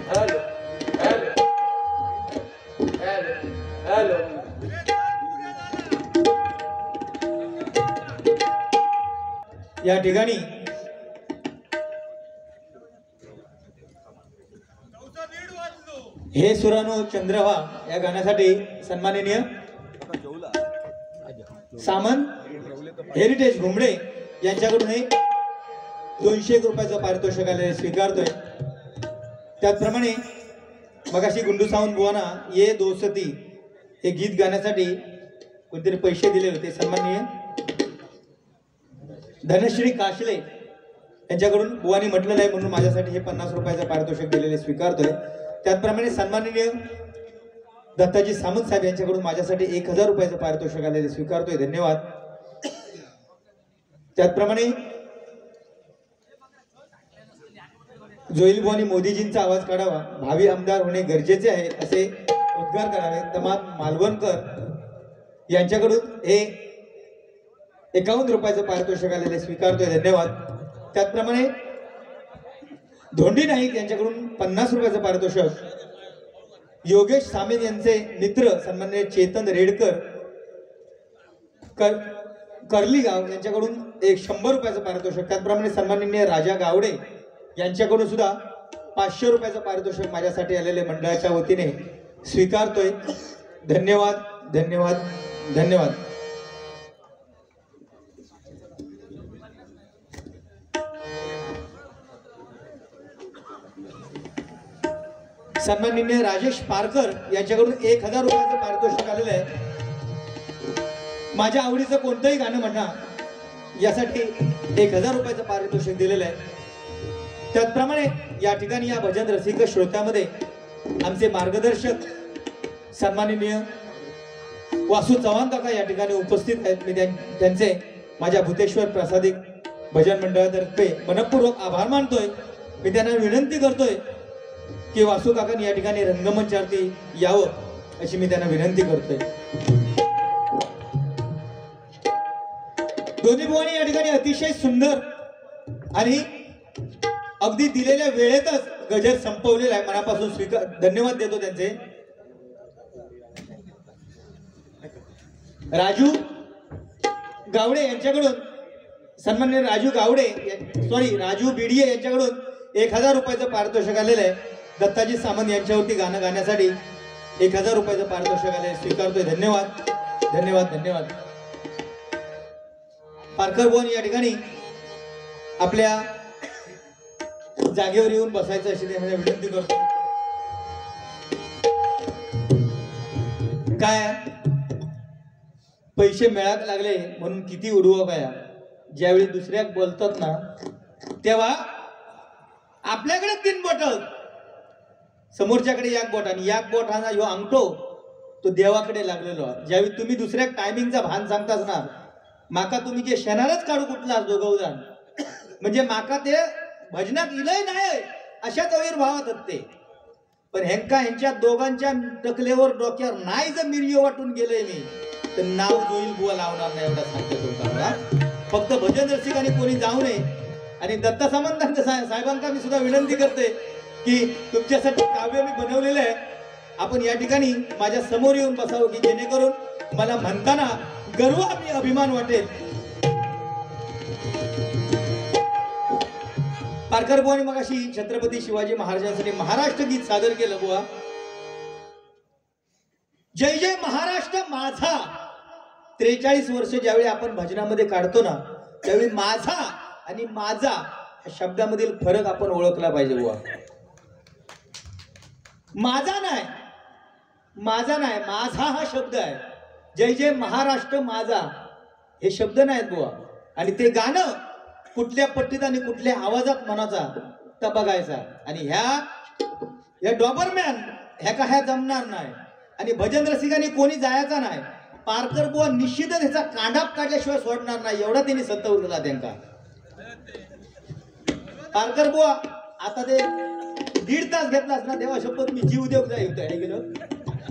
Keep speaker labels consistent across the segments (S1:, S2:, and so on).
S1: Hello hello hello hello.
S2: या ठिकाणी हे सुरानो चंद्रवा या गाण्यासाठी सन्माननीय सामंत हेरिटेज घुमडे यांच्याकडून हे 200 रुपयाचं पारितोषिक आलेले स्वीकारतोय. त्याचप्रमाणे मगाशी गुंडू सावंत बुवाना ये दोस्ती हे गीत गाण्यासाठी कोणतरी पैसे दिले होते. सन्माननीय धनश्री काशले यांच्याकडून बुवानी म्हटलेलं आहे म्हणून माझ्यासाठी हे 50 रुपयाचं पारितोषिक दिलेले स्वीकारतोय. त्याचप्रमाणे सन्माननीय दत्ताजी सामंत साहेब यांच्याकडून माझ्यासाठी 1000 रुपयाचं पारितोषिक आलेले स्वीकारतोय. धन्यवाद. त्याचप्रमाणे जोईल बुवानी मोदीजींचा आवाज काढावा, भावी आमदार होणे गरजेचे आहे असे उद्गार करावे. तमाम मालवणकर यांच्याकडून हे 51 रुपयाचं पारितोषिक आलेले स्वीकारतोय. धन्यवाद. त्याचप्रमाणे धोंडी नाईक यांच्याकडून 50 रुपयाचं पारितोषिक, योगेश सामेल यांचे मित्र सन्माननीय चेतन रेडकर कर्लीगाव यांच्याकडून 100 रुपयाचं पारितोषिक. त्याचप्रमाणे सन्माननीय राजा गावडे यांच्याकडून सुद्धा 500 रुपयाचं पारितोषिक माझ्यासाठी आलेले मंडळाच्या वतीने स्वीकारतोय. धन्यवाद धन्यवाद धन्यवाद. सन्माननीय राजेश पारकर यांच्याकडून 1000 रुपयाचं पारितोषिक आलेलं आहे. माझ्या आवडीचं कोणतंही गाणं म्हणा यासाठी 1000 रुपयाचं पारितोषिक दिलेलं आहे. त्याचप्रमाणे या ठिकाणी या भजन रसिक श्रोत्यामध्ये आमचे मार्गदर्शक सन्माननीय वासू चव्हाण काका या ठिकाणी उपस्थित आहेत. मी त्यांचे माझ्या भूतेश्वर प्रसादिक भजन मंडळातर्फे मनपूर्वक आभार मानतोय. मी त्यांना विनंती करतोय की वासू काकांनी या ठिकाणी रंगमंचावरती यावं अशी मी त्यांना विनंती करतोय. दोन्ही बुवानी या ठिकाणी अतिशय सुंदर आणि अगदी दिलेल्या वेळेतच गजर संपवलेला आहे. मनापासून स्वीकार धन्यवाद देतो त्यांचे. राजू गावडे यांच्याकडून सन्माननीय राजू बिडिये यांच्याकडून 1000 रुपयाचं पारितोषिक आलेलं आहे. दत्ताजी सामंत यांच्यावरती गाणं गाण्यासाठी 1000 रुपयाचं पारितोषिक आलेलं स्वीकारतोय. धन्यवाद धन्यवाद धन्यवाद. पारकर बुवानी या ठिकाणी आपल्या जागेवर येऊन बसायचं अशी त्यांना विनंती करतो. काय पैसे मिळायला लागले म्हणून किती उडवा पाया. ज्यावेळी दुसऱ्या बोलतात ना तेव्हा आपल्याकडे 3 बोट, समोरच्याकडे 1 बोट आणि 1 बोट हा ह्यो अंगठो तो देवाकडे लागलेलो. ज्यावेळी तुम्ही दुसऱ्या टायमिंगचा भान सांगताच ना माका तुम्ही जे शेणारच काढू कुठला दोघं म्हणजे माका ते भजनात इलय नाही अशाच अविर्भावात ते. पण ह्यांच्या दोघांच्या टकलेवर डोक्यावर नाही जर मिरियो वाटून गेलंय मी तर नाव जोईल बुवा लावणार नाही एवढा सांगतो तुमचा. फक्त भजन रसिकांनी कोणी जाऊ नये. आणि दत्ता सामंत साहेबांना मी सुद्धा विनंती करते की तुमच्यासाठी काव्य मी बनवलेलं आहे. आपण या ठिकाणी माझ्या समोर येऊन बसावं की जेणेकरून मला म्हणताना गर्व आणि अभिमान वाटेल. पारकर बुवानी मगाशी छत्रपती शिवाजी महाराजांसाठी महाराष्ट्र गीत सादर केलं. बुवा जय जय महाराष्ट्र माझा. 43 वर्ष ज्यावेळी आपण भजनामध्ये काढतो ना त्यावेळी माझा आणि माझा या शब्दामधील फरक आपण ओळखला पाहिजे. बुवा माझा नाही माझा हा शब्द आहे. जय जय महाराष्ट्र माझा हे शब्द नाहीत बुवा. आणि ते गाणं कुठल्या पट्टीत आणि कुठल्या आवाजात म्हणायचा तर बघायचा. आणि ह्या डॉबरमॅन ह्या जमणार नाही. आणि भजन रसिकांनी कोणी जायचा नाही. पारकर बुवा निश्चितच ह्याचा कांडाप काढल्याशिवाय सोडणार नाही एवढा त्यांनी सत्ता उरला त्यांना. पारकर बुवा आता ते 1.5 तास घेतलास ना देवा शपथ मी जीव देव जाय होतोय गेलो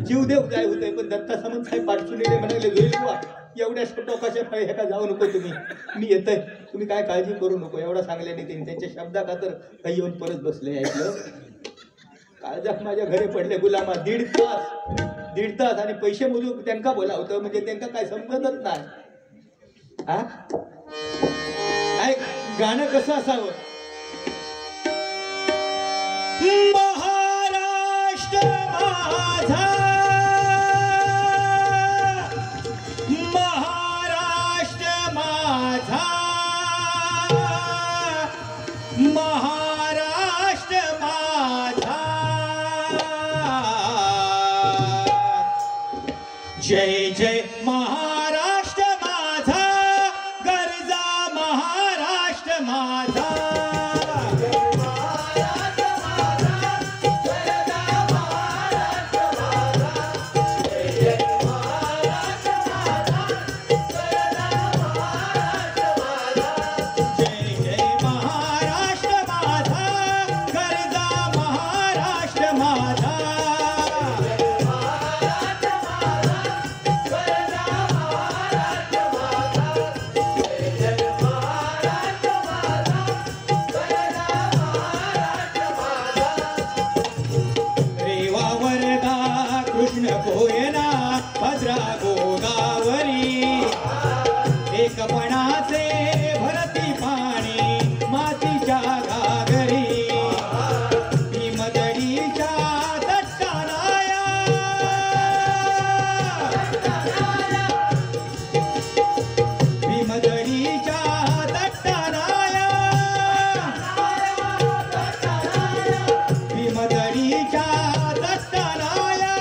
S2: जीव देव जाय होतोय. पण दत्ता सामंत साहेब पाठचुनीले म्हणाले जोईल बुवा एवढ्या टोकाच्या पाय ह्याका जाऊ नको तुम्ही मी येतोय तुम्ही काय काळजी करू नको एवढा सांगल्याने त्यांनी त्यांच्या शब्दा खातर काही येऊन परत बसले. ऐकलं काळजात माझ्या घरी पडले गुलामा 1.5 तास आणि पैसे मोजून त्यांना बोलावतं म्हणजे त्यांना काय समजतच नाही. हा काय गाणं कसं असावं. महाराष्ट्र माझा महाराष्ट्र माझा महाराष्ट्र माझा जय जय महाराष्ट्र माझा गरजा महाराष्ट्र माझा भद्रा गोदावरी एकपणाचे भरती पाणी मातीच्या घागरी भीमदडीच्या तट्टानाया भीमदडीच्या तट्टानाया भीमदडीच्या तट्टानाया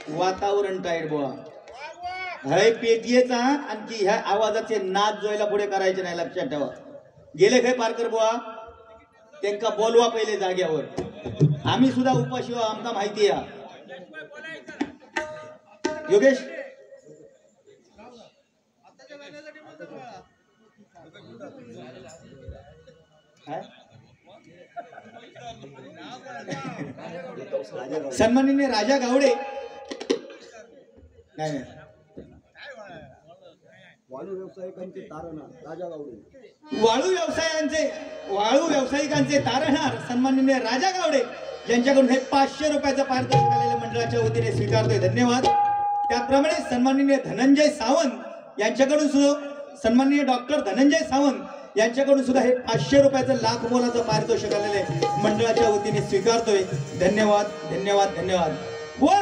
S2: वातावरण टाईट बुवा हय पेटीचा आणखी ह्या आवाजाचे नाद जोयला पुढे करायचे नाही लक्षात ठेवा. गेले खय पारकर बुवा त्यांका बोलवा पहिले जाग्यावर आम्ही सुद्धा उपाशी हो आमका माहिती आहे. योगेश सन्माननीय राजा गावडे नाही
S3: वाळू व्यावसायिकांचे तारणहार राजा गावडे
S2: वाळू व्यावसायिकांचे तारणहार सन्माननीय राजा गावडे यांच्याकडून हे 500 रुपयाचं पारितोषिक आलेल्या मंडळाच्या वतीने स्वीकारतोय. धन्यवाद. त्याप्रमाणे सन्माननीय धनंजय सावंत यांच्याकडून सुद्धा सन्माननीय डॉक्टर धनंजय सावंत यांच्याकडून सुद्धा हे 500 रुपयाचं लाख मोलाचं पारितोषिक आलेले मंडळाच्या वतीने स्वीकारतोय. धन्यवाद धन्यवाद धन्यवाद. वा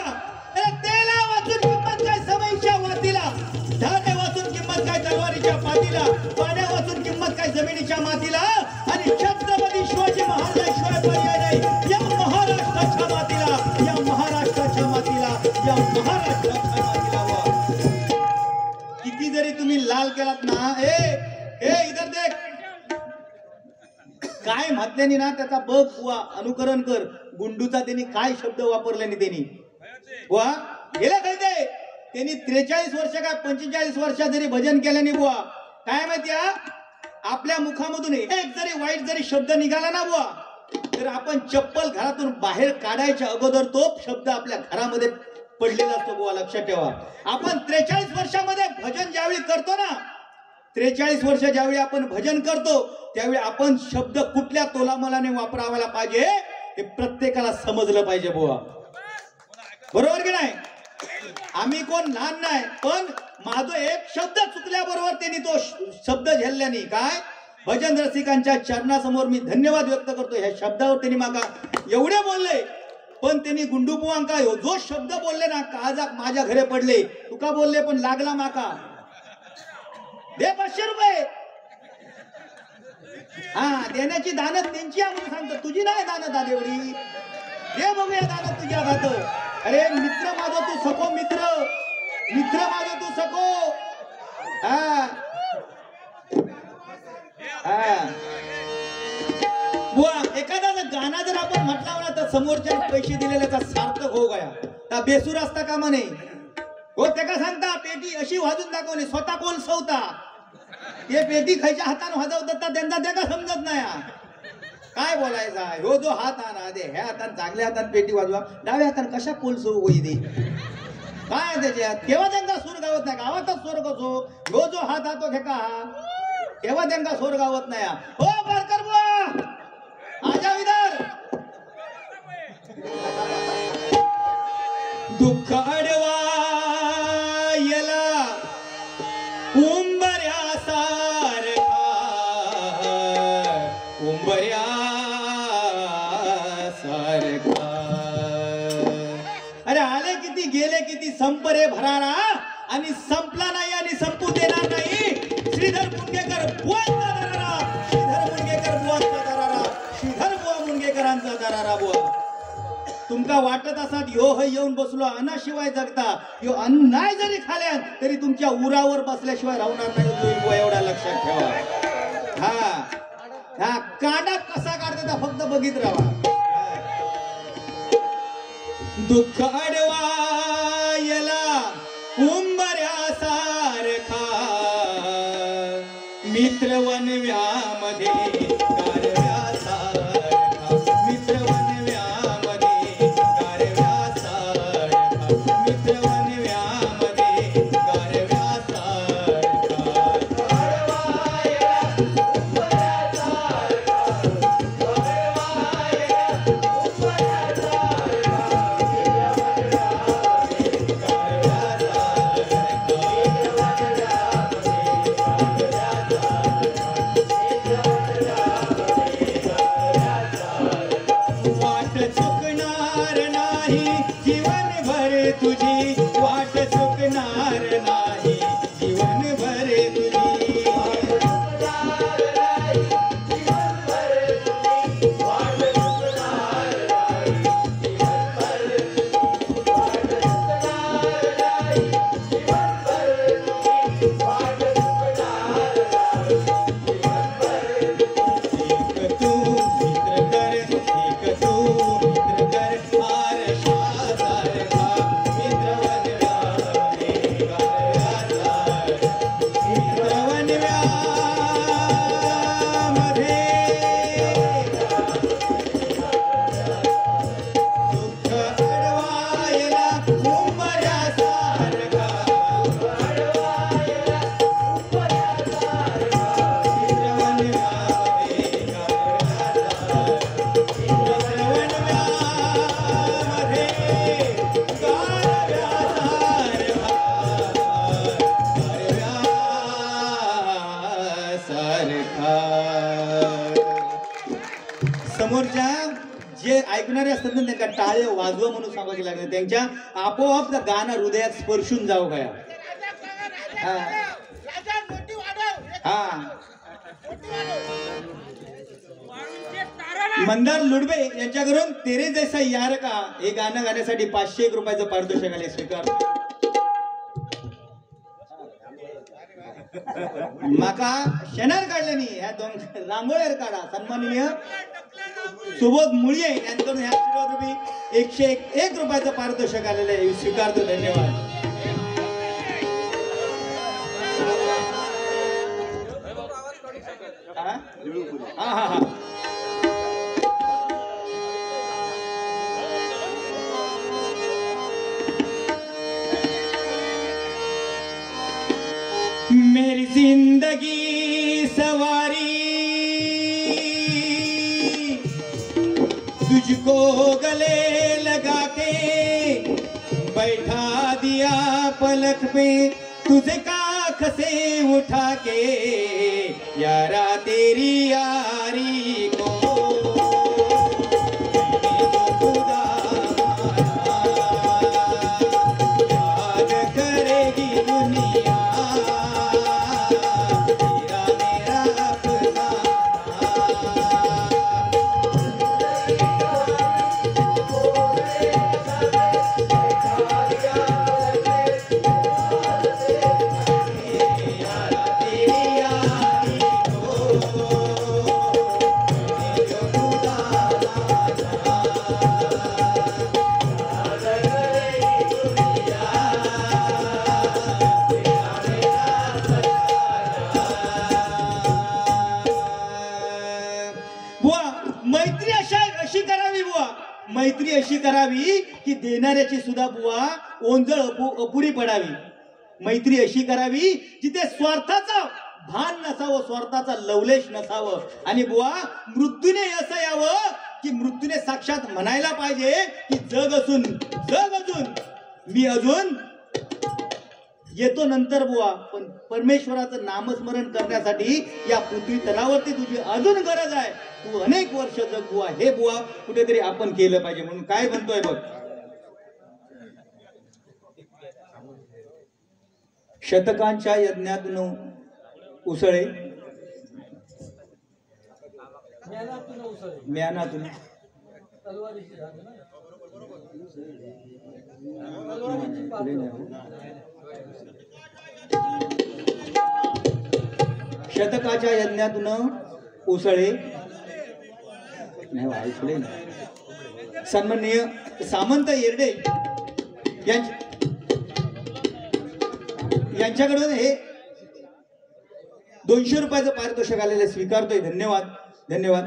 S2: तेला वाचून किंमत काय समईच्या वातीला, धान्य वाचून किंमत काय तलवारीच्या पातीला, पाण्या वाचून किंमत काय जमिनीच्या मातीला आणि छत्रपती शिवाजी महाराजांशिवाय पर्याय नाही या महाराष्ट्राच्या मातीला, या महाराष्ट्राच्या मातीला, या महाराष्ट्राच्या मातीला. वा किती जरी तुम्ही लाल केलात ना ए इधर देख काय म्हटल्यानी ना त्याचा बघ बुवा अनुकरण कर. गुंडूचा त्यांनी काय शब्द वापरल्याने त्यांनी बुवा गेल्या काय ते त्यांनी 43 वर्ष काय 45 वर्ष जरी भजन केल्याने बुवा काय माहिती आपल्या मुखामधून एक जरी वाईट जरी शब्द निघाला ना बुवा तर आपण चप्पल घरातून बाहेर काढायच्या अगोदर तो शब्द आपल्या घरामध्ये पडलेला असतो बुवा, लक्षात ठेवा. आपण 43 वर्षामध्ये भजन ज्यावेळी करतो ना, 43 वर्ष ज्यावेळी आपण भजन करतो त्यावेळी आपण शब्द कुठल्या तोलामलाने वापरावायला पाहिजे हे प्रत्येकाला समजलं पाहिजे बुवा. बरोबर की नाही? आम्ही कोण लहान नाही, पण माझं एक शब्द चुकल्याबरोबर त्यांनी तो शब्द झेलल्याने काय भजन रसिकांच्या चरणासमोर मी धन्यवाद व्यक्त करतो. ह्या शब्दावर त्यांनी माका एवढे बोलले, पण त्यांनी गुंडू बुवांका जो शब्द बोलले ना, काळजाक माझ्या घरे पडले. तुका बोलले पण लागला माका. दे 500 रुपये. हा, देण्याची दानत त्यांची आहे म्हणून सांगतो, तुझी नाही दानत दाद एवढी. दे बघूया दानत तुझ्या हात. अरे मित्र माझा तू सखो, मित्र माझा तू सखो. हा बुवा, एखादा गाणं जर आपण म्हटला ना तर समोरच्या पैसे दिलेल्याचा सार्थक हो गया. त्या बेसूर असता कामा नाही हो. त्याका सांगता पेटी अशी वाजून दाखवली, स्वतः कोण सवता ते पेटी खायच्या हाताने वाजवतात, त्यांचा त्याका समजत नाही. काय बोलायचा हो, जो हात आणा दे ह्या हाताने चांगल्या हाताने पेटी वाजवा, डाव्या हाताने कशा पोल सुरू होई दे. काय त्याच्यात तेव्हा त्यांना सूर गावत नाही. गावातच सूर कसो हो, जो हात हातो घेका तेव्हा त्यांना सूर गावत नाही. हो बरकर बुवा, आजा विदर. दुःख अडवा येला उंबऱ्या सारखा, उंबऱ्या सारखा. अरे आले किती गेले किती, संपरे भरारा आणि संपला नाही आणि संपू देणार नाही. श्रीधर मुनगेकर बुवांचा दरारा, श्रीधर मुनगेकर बुवांचा दरारा, श्रीधर बुवा मुनगेकरांचा दरारा. बुवा तुमका वाटत असत यो ह येऊन बसलो अन्नाशिवाय जगता, यो अन्न नाही जरी खाल्या तरी तुमच्या उरावर बसल्याशिवाय राहणार नाही बुवा, एवढा लक्षात ठेवा. हा कांडा कसा काढता फक्त बघित राहा. दुःख अडवा येला उंबऱ्या सारखा, मित्र वनव्यामध्ये गारव्या सारखा, मित्र वनव्यामध्ये गारव्या सारखा, मित्र वनव्यामध्ये गारव्या सारखा. वाट चुकणार नाही जीवनभर तुझी, वाट चुकणार नाही जीवनभर तुझी. समोरच्या जे ऐकणारे असतात ना त्यांना टाळे वाजवा म्हणून सांगायला लागले, त्यांच्या आपोआप गाणं हृदयात स्पर्शून जाऊ गया. मंदार लुडबे यांच्याकडून तेरे जैसा यार का हे गाणं गाण्यासाठी 501 रुपयाचं पारितोषिक आले. स्वीकार. माका शेणार काढल्यानी ह्या दोन रांगोळ्यावर काढा. सन्माननीय सुबोध मुळये यांच्याकडून ह्या आशीर्वाद रुपये 101 रुपयाचं पारितोषिक आलेलं आहे. स्वीकारतो. धन्यवाद. हा हा हा जिंदगी सवारी तुझको गले लगा के बैठा दिया पलक पे तुझे काख से उठा के यारा तेरी यारी को याद करेगी दुनिया तेरा मेरा अफसाना। मैत्री अशी करावी की देणाऱ्याची सुद्धा बुवा ओंजळ अपुरी पडावी. मैत्री अशी करावी जिथे स्वार्थाचा भान नसावं, स्वार्थाचा लवलेश नसावं. आणि बुवा मृत्यूने असं यावं की मृत्यूने साक्षात म्हणायला पाहिजे की जग असून मी अजून येतो नंतर बुवा, पण परमेश्वराचं नामस्मरण करण्यासाठी या पृथ्वी तलावरती तुझी अजून गरज आहे. तू अनेक वर्ष जग बुवा, हे बुवा कुठेतरी आपण केलं पाहिजे. म्हणून काय म्हणतोय बघ, शतकांच्या यज्ञातून उसळे ज्ञानातून शतकाच्या यज्ञातून उसळे नाही ऐकले ना. सन्माननीय सामंत येरडे यांच्याकडून हे 200 रुपयाचं पारितोषिक आलेलं स्वीकारतोय. धन्यवाद धन्यवाद.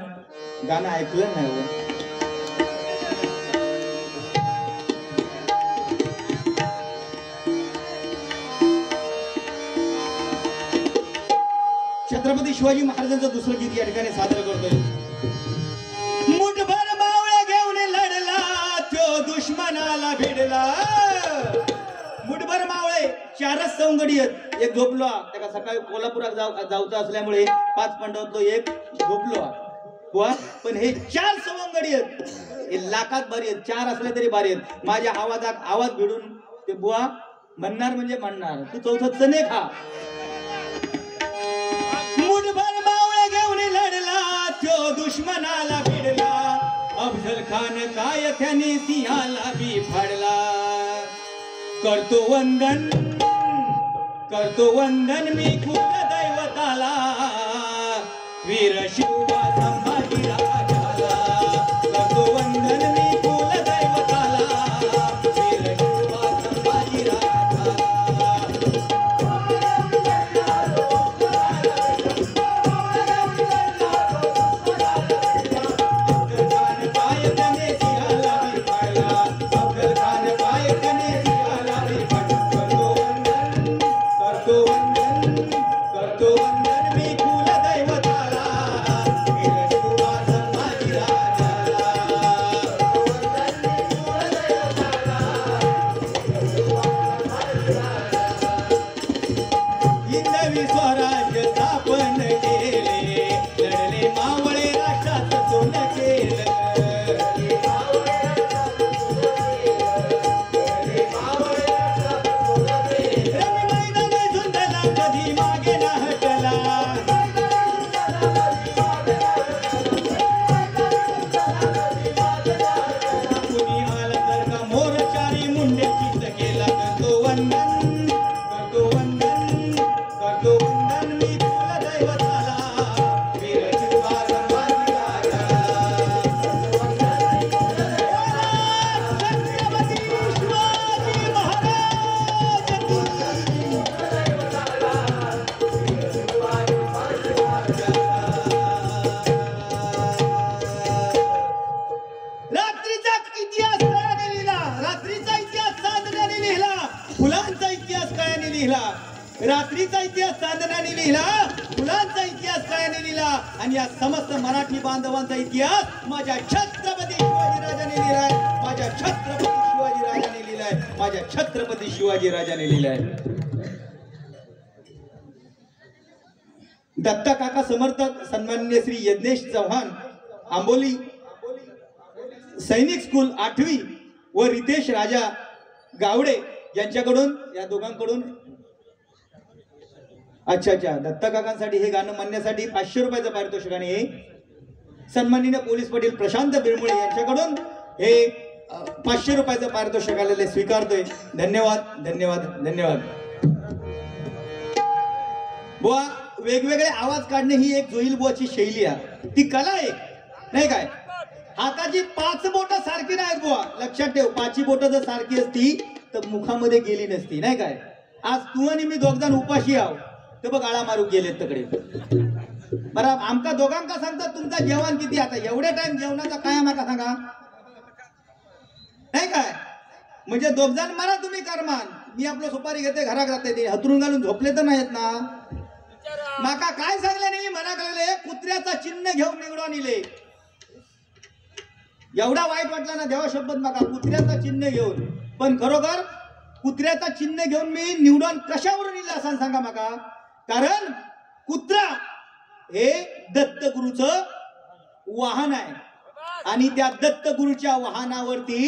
S2: गाणं ऐकलं नाही हो. छत्रपती शिवाजी महाराजांचं दुसरं गीत या ठिकाणी सादर करतोय. मुठभर मावळ्या घेऊन लढला तो दुश्मनाला भिडला. मुठभर मावळे 4च सवंगडी आहेत. एक झोपलो, त्याला सकाळी कोल्हापुरात जाऊचा असल्यामुळे 5 पांडवातलो एक झोपलो बुवा. पण हे 4 सवंगडी आहेत, हे लाखात भारी आहेत. 4 असले तरी भारी आहेत. माझ्या आवाजात आवाज भिडून ते बुवा म्हणणार म्हणजे म्हणणार, तू चौथं चणे खा. मुठभर मावळे घेऊन लढला तो दुश्मनाला भिडला. अफजल खान काय त्याने सिंहाला बी फाडला. करतो वंदन मी कुल दैवताला. वीर शिवबा संभाजी राजाला. करतो वंदन मी कुल दैवताला. वीर शिवबा संभाजी राजाला. स्वराज्य स्थापन केले, लढले मावळे राष्ट्रात सोनं केलं. मैदान झुंजला कधी मागे न हटला. कुणी आलं तर का मोरचारी मुंड्याचीच केला. करतो वंदन मी कुल दैवताला. वीर शिवबा संभाजी राजाला. छत्रपती शिवाजी महाराज की. रात्रीचा इतिहास काळाने लिहिला, रात्रीचा इतिहास चांदण्याने लिहिला, फुलांचा इतिहास काळाने लिहिला. रात्रीचा इतिहास चांदण्याने लिहिला, मुलांचा इतिहास काळ्याने लिहिला आणि या समस्त मराठी बांधवांचा इतिहास माझ्या छत्रपती शिवाजी राजाने लिहिलाय, माझ्या छत्रपती शिवाजी राजाने लिहिलाय, माझ्या छत्रपती शिवाजी राजाने लिहिलाय. दत्ता काका समर्थक सन्माननीय श्री यज्ञेश चव्हाण आंबोली सैनिक स्कूल 8वी व रितेश राजा गावडे यांच्याकडून, या दोघांकडून अच्छा दत्ता काकांसाठी हे गाणं म्हणण्यासाठी 500 रुपयाचं पारितोषिक आणि सन्माननीय पोलीस पाटील प्रशांत बिरमुळे यांच्याकडून हे 500 रुपयाचं पारितोषिक आलेले स्वीकारतोय. धन्यवाद धन्यवाद धन्यवाद. बुवा, वेगवेगळे आवाज काढणे ही एक जोईल बुवाची शैली आहे, ती कला आहे नाही काय. हाताची 5 बोटं सारखी नाहीत बुवा, लक्षात ठेव. 5 बोटं जर सारखी असती तर मुखामध्ये गेली नसती नाही काय. आज तू आणि मी दोघ जण उपाशी आहो तर बघ आळा मारू गेलेत तकडे. बरं आमका दोघांका सांगतात तुमचा जेवण किती, आता एवढ्या टाइम जेवणाचा काय आम्हाला सांगा नाही काय. म्हणजे दोघ जण मारा तुम्ही करमान, मी आपलं सुपारी घेते घरात जाते, ते हतरून घालून झोपले तर नाहीत ना. माका काय सांगले नाही, म्हणा लागले कुत्र्याचा चिन्ह घेऊन निवडून इले. एवढा वाईट वाटला ना देवा शपथ माका, कुत्र्याचा चिन्ह घेऊन. पण खरोखर कुत्र्याचा चिन्ह घेऊन मी निवडून कशावरून इले असं सांगा माका. कारण कुत्रा हे दत्तगुरूचं वाहन आहे आणि त्या दत्तगुरूच्या वाहनावरती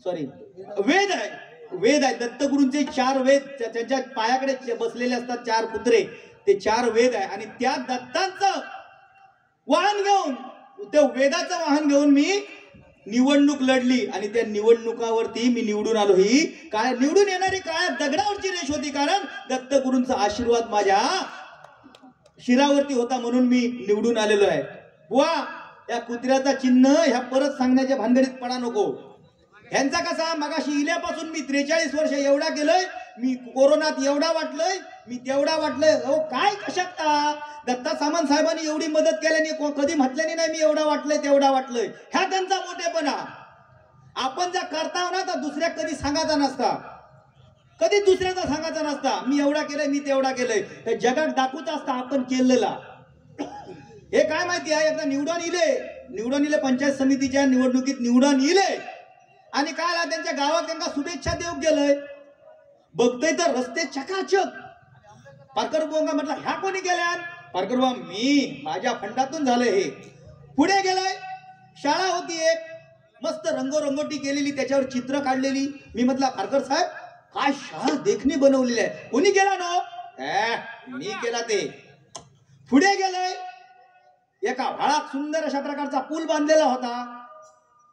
S2: वेद आहे. वेद आहे दत्तगुरूंचे 4 वेद, त्यांच्या पायाकडे बसलेले असतात 4 कुत्रे, ते 4 वेद आहे. आणि त्या दत्तांचं वाहन घेऊन, त्या वेदाचं वाहन घेऊन मी निवडणूक लढली आणि त्या निवडणुकावरती मी निवडून आलो. ही काय निवडून येणारी काय दगडावरची रेष होती, कारण दत्तगुरूंचा आशीर्वाद माझ्या शिरावरती होता म्हणून मी निवडून आलेलो आहे. बुवा, या कुत्र्याचा चिन्ह ह्या परत सांगण्याच्या भानगडीत पडा नको. ह्यांचा कसा मगाशी इल्यापासून मी 43 वर्ष एवढा केलोय, मी कोरोनात एवढा वाटलोय, मी तेवढा वाटलोय. अहो काय कशाकता, दत्ता सामंत साहेबांनी एवढी मदत केल्याने कधी म्हटल्याने नाही मी एवढा वाटलोय तेवढा वाटलोय. ह्या त्यांचा मोठेपणा. आपण जर करता ना तर दुसऱ्या कधी सांगायचा नसता, कधी दुसऱ्याचा सांगायचा नसता मी एवढा केलंय मी तेवढा केलंय. तर जगात दाखवत असता आपण केलेला. हे काय माहिती आहे, एकदा निवडून इले पंचायत समितीच्या निवडणुकीत निवडून इले आणि काय त्यांच्या गावात त्यांना शुभेच्छा देऊ गेलोय. बघतोय तर रस्ते चकाचक. पारकर बुवा म्हटलं ह्या कोणी गेल्या. पारकर बुवा मी माझ्या फंडातून झालंय हे. पुढे गेलोय, शाळा होती एक मस्त रंगोरंगोटी केलेली, त्याच्यावर चित्र काढलेली. मी म्हटलं पारकर साहेब काय शाळा देखणी बनवलेली आहे, कोणी केला नो. मी केला ते. पुढे गेलोय, एका व्हाळात सुंदर अशा प्रकारचा पूल बांधलेला होता,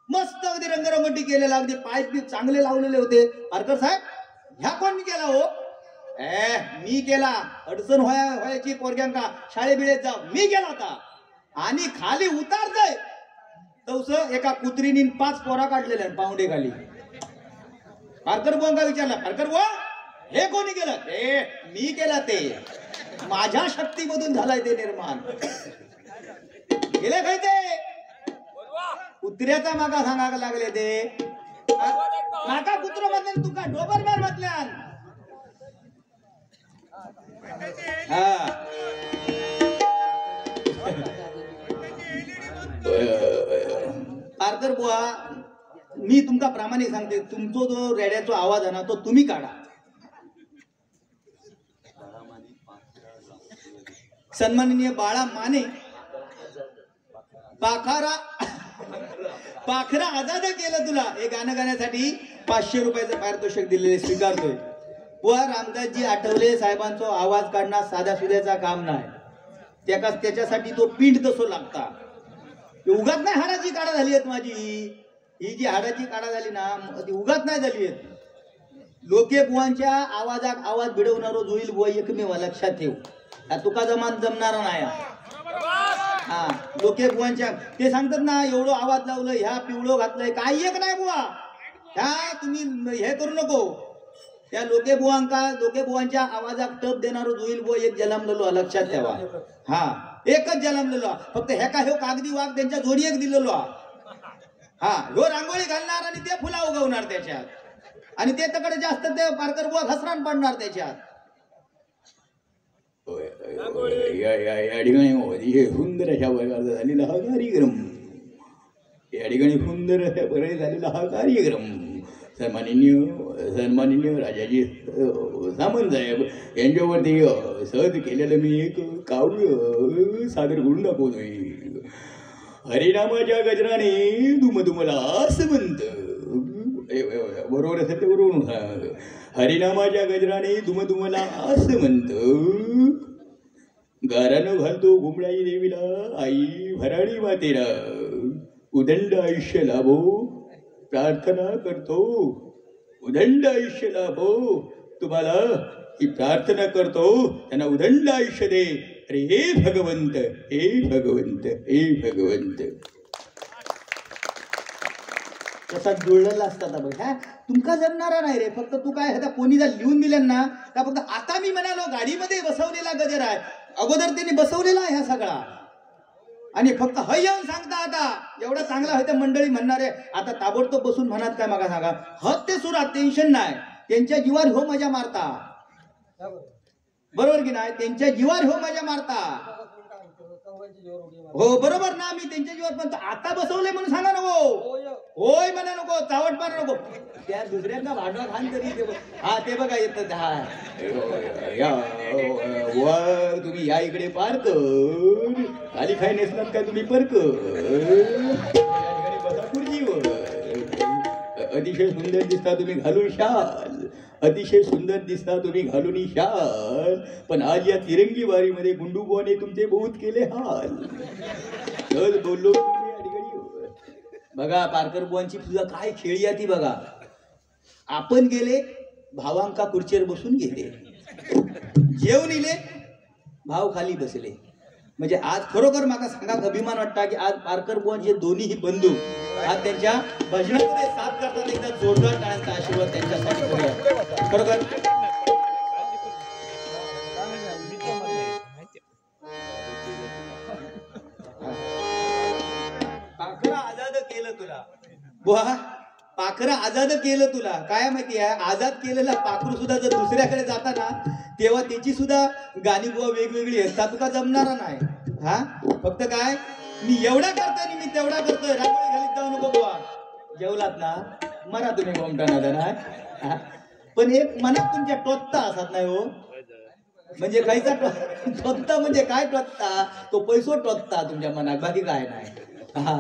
S2: मस्त अगदी रंगरंगोटी केलेला, अगदी पाईप बी चांगले लावलेले होते. पारकर साहेब ह्या कोण केला हो. मी केला. अडचण व्हायची पोरग्यांका शाळेबिळेत जा, मी केला होता. आणि खाली उतारतय तवस एका कुत्रीने 5 पोरा काढलेल्या पाऊंडे खाली. पारकर बुवांका विचारला, पारकर बुवा हे कोणी केलं. मी केला, ते माझ्या शक्तीमधून झालाय ते निर्माण. गेले काय ते कुत्र्याचा मागा सांगायला लागले ते. माका कुत्र बदल्यान तुका डोबरमार बदल्यान. पारकर बुवा मी तुमका प्रामाणिक सांगते, तुमचा जो रेड्याचा आवाज आहे ना तो तुम्ही काढा. सन्माननीय बाळा माने पाखरा आजाद केलं तुला हे गाणं गाण्यासाठी 500 रुपयाचं पारितोषिक दिलेले स्वीकारतोय. बुवा रामदासजी आठवले साहेबांचा आवाज काढणं साध्या सुध्याचा काम नाही, त्याच्यासाठी तो पिंड तसो लागता. उगाच नाही हाडाची काढा झाली आहेत माझी. ही जी हाडाची काढा झाली ना ती उगाच नाही झाली आहेत. लोके बुवांच्या आवाजात आवाज भिडवणारो जोईल बुवा एकमेव, लक्षात ठेव. तुका जमणारा नाही. हा लोके बुवांच्या ते सांगतात ना एवढं आवाज लावलं, ह्या पिवळं घातलंय, काही एक नाही बुवा. ह्या तुम्ही हे करू नको. त्या लोके बुवांच्या आवाजात टप देणारो जोईल बुवा एक जन्मलेलो, लक्षात ठेवा. हा एकच जन्मलेलो, फक्त ह्यो कागदी वाघ त्यांच्या जोडी एक दिलेलो. हा ह्यो रांगोळी घालणार आणि ते फुला उगवणार त्याच्यात, आणि ते तकडे जास्त ते पारकर बुवा घसरान पडणार त्याच्यात.
S4: या ठिकाणी अतिशय सुंदर अशा प्रकारचा झालेला हा कार्यक्रम, या ठिकाणी सुंदर अशा प्रकारे झालेला हा कार्यक्रम सन्माननीय राजाजी सामंत साहेब यांच्यावरती सहज केलेलं मी एक काव्य सादर करून दाखवतोय. हरिनामाच्या गजराने दुमदुमला असमंत, बरोबर असेल ते बरोबर सांग. हरिनामाच्या गजराने दुमदुमला असमंत, गारानं घालतो घुमळाई देवीला आई भराडी मातेला, उदंड आयुष्य लाभो प्रार्थना करतो, उदंड आयुष्य लाभो तुम्हाला ही प्रार्थना करतो, त्यांना उदंड आयुष्य दे. अरे हे भगवंत, हे भगवंत, हे भगवंत.
S2: तसा जुळलेला असतात बघ. ह्या तुमका जमणारा नाही रे. फक्त तू काय आता कोणी जर लिहून दिलं ना त्या फक्त आता मी म्हणालो गाडीमध्ये बसवलेला गजर आहे, अगोदर त्यांनी बसवलेला आहे हा सगळा, आणि फक्त ह येऊन सांगता आता एवढा चांगला होता मंडळी म्हणणार आहे. आता ताबडतोब बसून म्हणत काय मागा सांगा, हत ते सुरात टेन्शन नाही, त्यांच्या जीवार हो मजा मारता, बरोबर की नाही, त्यांच्या जीवार हो मजा मारता. हो बरोबर ना, मी त्यांच्या जीवात म्हणतो. आता बसवले म्हणून सांगा नको, होय म्हणा नको, चावट मारा नको, त्या दुसऱ्यांना भांडवा खान तरी हा ते बघा येतं.
S4: तुम्ही या इकडे पार्क खाली खाई नेसलात काय तुम्ही पर्क, बसा खुर्चीवर. अतिशय सुंदर दिसता तुम्ही घालून शाल, अतिशय सुंदर दिसता तुम्ही घालून शाल, पण आज या तिरंगी वारीमध्ये गुंडूबुवाने तुमचे बहुत केले हाल. सहज बोललो तुम्ही या ठिकाणी.
S2: बघा पारकर बुवांची तुझा काय खेळी आहे ती बघा. आपण गेले भावांका खुर्चीवर बसून गेले, जेवून इले भाव खाली बसले. म्हणजे आज खरोखर माका सांगा अभिमान वाटता की आज पारकर बुवांचे दोन्ही बंधू आज त्यांच्या भजनामध्ये साथ करतात. एकदा जोरदार टाळ्यांचा आशीर्वाद त्यांच्यासाठी करूया खरोखर. पाखरा आजाद केलं तुला बुवा, पाखरं आजाद केलं तुला. काय माहिती आहे, आजाद केलेला पाखरू सुद्धा जर दुसऱ्याकडे जाताना तेव्हा त्याची सुद्धा गाणी बुवा वेगवेगळी असतात, तुका जमणारा नाही. हा फक्त काय मी एवढा करतोय आणि मी तेवढा करतोय, रांगोळी घालीत जाऊ नको बुवा. जेवलात ना मरा तुम्ही गोमटाना नाही, पण एक मनात तुमच्या टोचता असत नाही हो. म्हणजे काहीचा टोचता म्हणजे काय टोचता, तो पैसो टोचता तुमच्या मनात, बाकी काय नाही. हा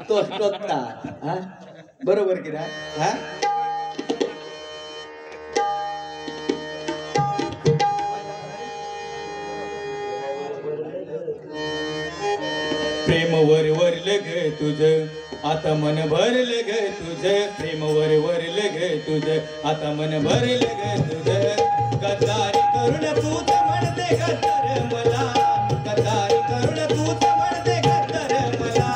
S2: तो टोचता. हा बरोबर की नाही. हा
S4: प्रेम वरलं ग तुझं आता मन भरलं ग तुझं, प्रेम वरलं ग तुझं आता मन भरलं ग तुझं. गद्दारी करून तूच म्हणते गद्दार मला, गद्दारी करून तूच म्हणते गद्दार मला.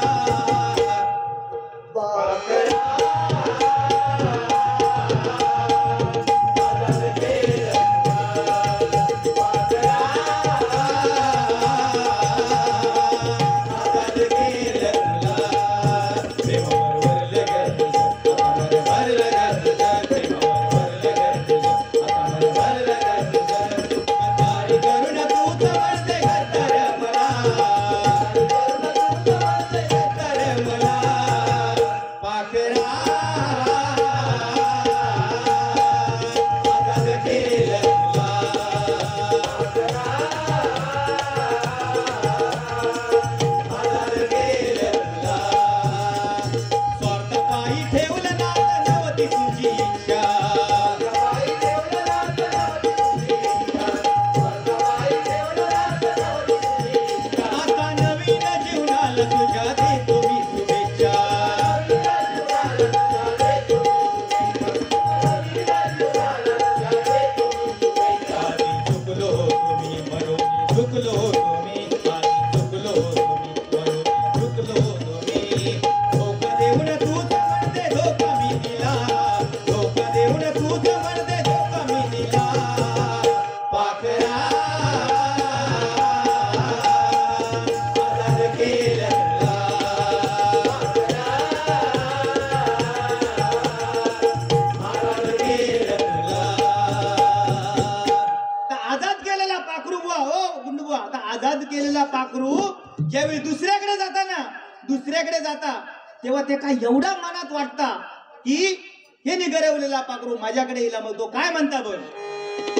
S2: धोका पाखरू ज्यावेळी दुसऱ्याकडे जाता तेव्हा ते काय एवढा मनात वाटता की हे निगरवलेला पाखरू माझ्याकडे येईल. मग तो काय म्हणता बघ,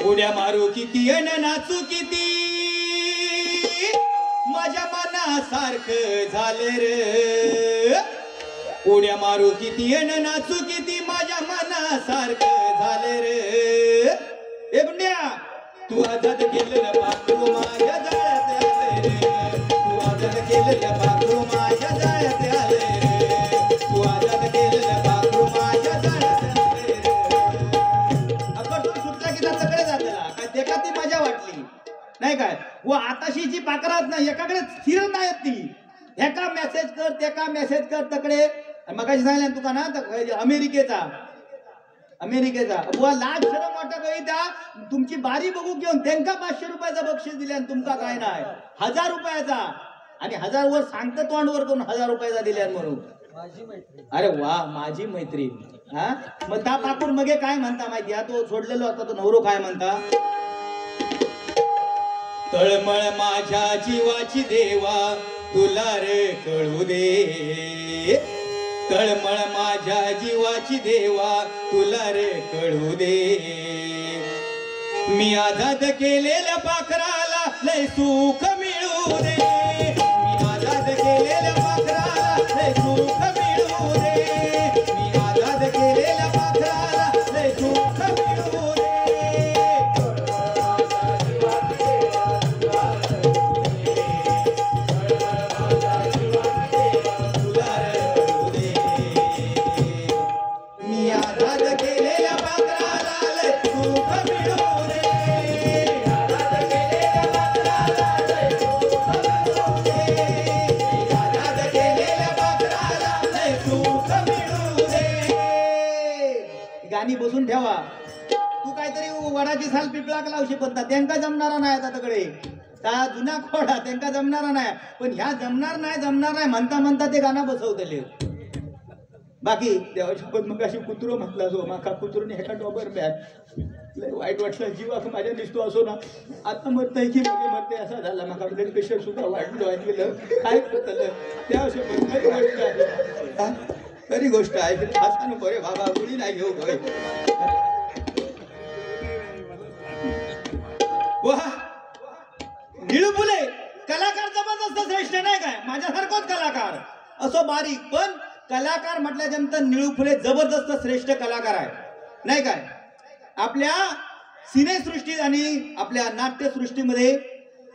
S2: उड्या मारू किती अन नाचू किती माझ्या मनासारखं झालं रे. उड्या मारू किती अन नाचू किती माझ्या मनासारखं झालं रे. ए गुंड्या तू आजाद केलेलं पाखरू माझ्या जाळ्यात आले रे. तू आजाद केलेलं पाखरू माझ्या जाळ्यात आले रे. तू आजाद केलेलं पाखरू माझ्या जाळ्यात आले रे. आपण सुटला की त्याच्याकडे जातला काय ते का ती मजा वाटली नाही काय. व आताशी जी पाखरात ना एकाकडे स्थिर नाहीत ती, ह्याका मेसेज कर त्याका मेसेज कर तकडे. मगाशी सांगितलं तुका ना अमेरिकेचा बुवा लाज शरम वाटत काही त्या तुमची बारी बघू घेऊन त्यांका 500 रुपयाचा बक्षीस दिले आणि तुमका काय नाही 1000 रुपयाचा. आणि 1000 वर सांगतं तोंडवर करून 1000 रुपयाचा दिल्या म्हणून. अरे वा माझी मैत्रीण. हा मग त्या पाखूर मगे काय म्हणता माहिती आहे, तो सोडलेलो होता तो नवरो काय म्हणता, तळमळ माझ्या जीवाची देवा तुला रे कळू दे. तळमळ माझ्या जीवाची देवा तुला रे कळू दे. मी आजाद केलेल्या पाखराला लय सुख मिळू दे. मी आजाद केलेल्या पाखराला लय सुख मिळू दे. मी आजाद केलेल्या पाखराला लय सुख मिळू दे. गाणी बसून ठेवा. तू काहीतरी वडाची साल पिपळाक लावशी पण त्यांका जमणारा नाही आता तकडे त्या जुना खोडा त्यांका जमणारा नाही. पण ह्या जमणार नाही म्हणता म्हणता ते गाणं बसवतले. बाकी देवाची पण मग अशी कुत्रो म्हटला जो माका कुत्रोने ह्याका डोबर बॅग लय वाईट वाटलं. जीवाक माझ्या दिसतो असो ना आता मरतय की मगे मरते असा झाला. माका ब्लड प्रेशर सुद्धा वाढलो ऐकलं काय करतलं त्या असे खरी गोष्ट आहे. खरी गोष्ट आहे. असं नको रे बाबा गुळी नाही घेऊ होय. निळू फुले कलाकार जबरदस्त श्रेष्ठ नाही काय माझ्यासारखोच कलाकार असो बारीक. पण कलाकार म्हटल्यानंतर निळू फुले जबरदस्त श्रेष्ठ कलाकार आहे नाही काय. आपल्या सिनेसृष्टीत आणि आपल्या नाट्यसृष्टीमध्ये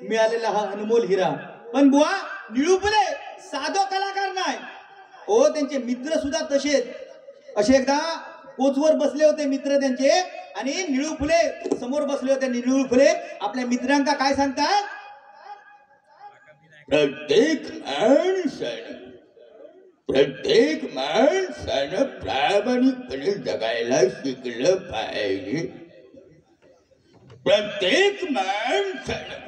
S2: मिळालेला हा अनमोल हिरा. पण बुवा निळू फुले साधो कलाकार नाही ओ. त्यांचे मित्र सुद्धा तसेच. असे एकदा कोचवर बसले होते मित्र त्यांचे आणि निळू फुले समोर बसले होते. निळू फुले आपल्या मित्रांका काय सांगतात,
S4: प्रत्येक माणसानं प्रामाणिकपणे जगायला शिकलं पाहिजे. प्रत्येक माणसानं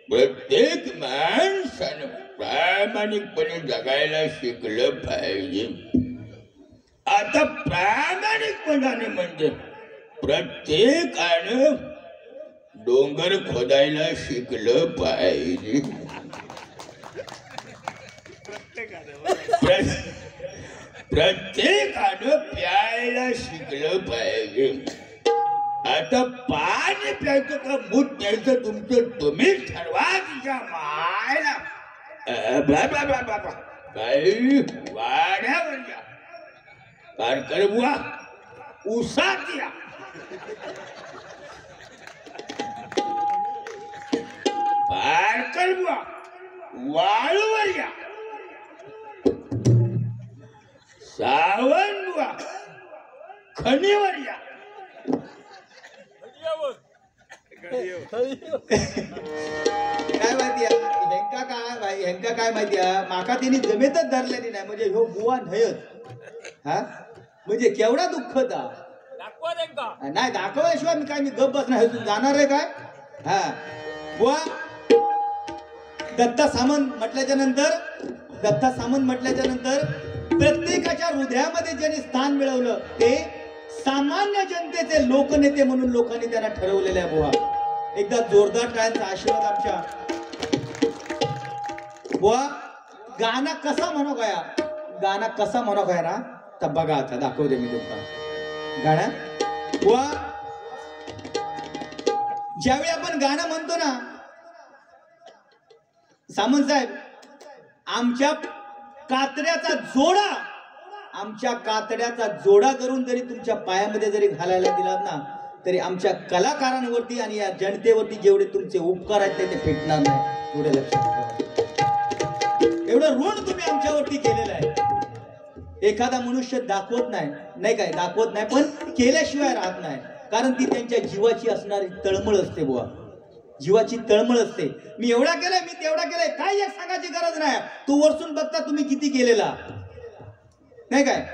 S4: प्रत्येक माणसानं प्रामाणिकपणे जगायला शिकलं पाहिजे. आता प्रामाणिकपणाने म्हणजे प्रत्येकानं डोंगर खोदायला शिकलं पाहिजे. प्रत्येकानं प्यायला शिकलं पाहिजे. आता पाणी प्यायचं का मूत प्यायचं तुमचं तुम्हीच ठरवा. तिच्या मायला काही वाड्यावर या कारकर बुवा उसात या. कारकर बुवा वाळूवर या. सावंत बुवा खणीवर या.
S2: काय माहिती ह्यांका काय माहिती आहे माका त्यांनी जमेतच धरलेली नाही म्हणजे ह्यो बुवा नाहीच. हा म्हणजे केवढा दुःखदा नाही दाखवल्याशिवाय मी काय मी गप बसणार तू जाणार आहे काय. हा बुवा दत्ता सामंत म्हटल्याच्या नंतर प्रत्येकाच्या हृदयामध्ये ज्याने स्थान मिळवलं ते सामान्य जनतेचे लोकनेते म्हणून लोकांनी त्यांना ठरवलेले आहे बुवा. एकदा जोरदार टाळ्यांचा आशीर्वाद आमच्या बुवा. गाणं कसा म्हणू गया, गाणं कसा म्हणू गया ना, तर बघा आता दाखवते मी तुम्हाला गाणं बुवा. ज्यावेळी आपण गाणं म्हणतो ना सामंत साहेब, आमच्या कातड्याचा जोडा, आमच्या कातड्याचा जोडा करून जरी तुमच्या पायामध्ये जरी घालायला दिलात ना, तरी आमच्या कलाकारांवरती आणि या जनतेवरती जेवढे तुमचे उपकार आहेत ते फेटणार नाही. एवढं लक्षात ठेवा. एवढं ऋण तुम्ही आमच्यावरती केलेलं आहे. एखादा मनुष्य दाखवत नाही काय, दाखवत नाही, पण केल्याशिवाय राहत नाही. कारण ती त्यांच्या जीवाची असणारी तळमळ असते बुवा, जीवाची तळमळ असते. मी एवढा केलंय, मी तेवढा केलंय, काय एक सांगायची गरज नाही. तू वरसून बघता तुम्ही किती केलेला नाही काय.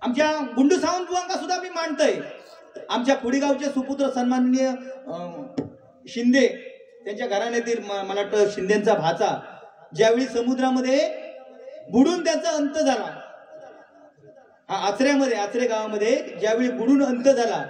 S2: आमच्या गुंडू सावंत बुवांका सुद्धा मी मानतोय. आमच्या खुडीगावचे सुपुत्र सन्माननीय शिंदे, त्यांच्या घराण्यातील मला वाटतं शिंदेचा भाचा, ज्यावेळी समुद्रामध्ये बुडून त्याचा अंत झाला, आचऱ्यामध्ये, आचरे गावामध्ये ज्यावेळी बुडून अंत झाला,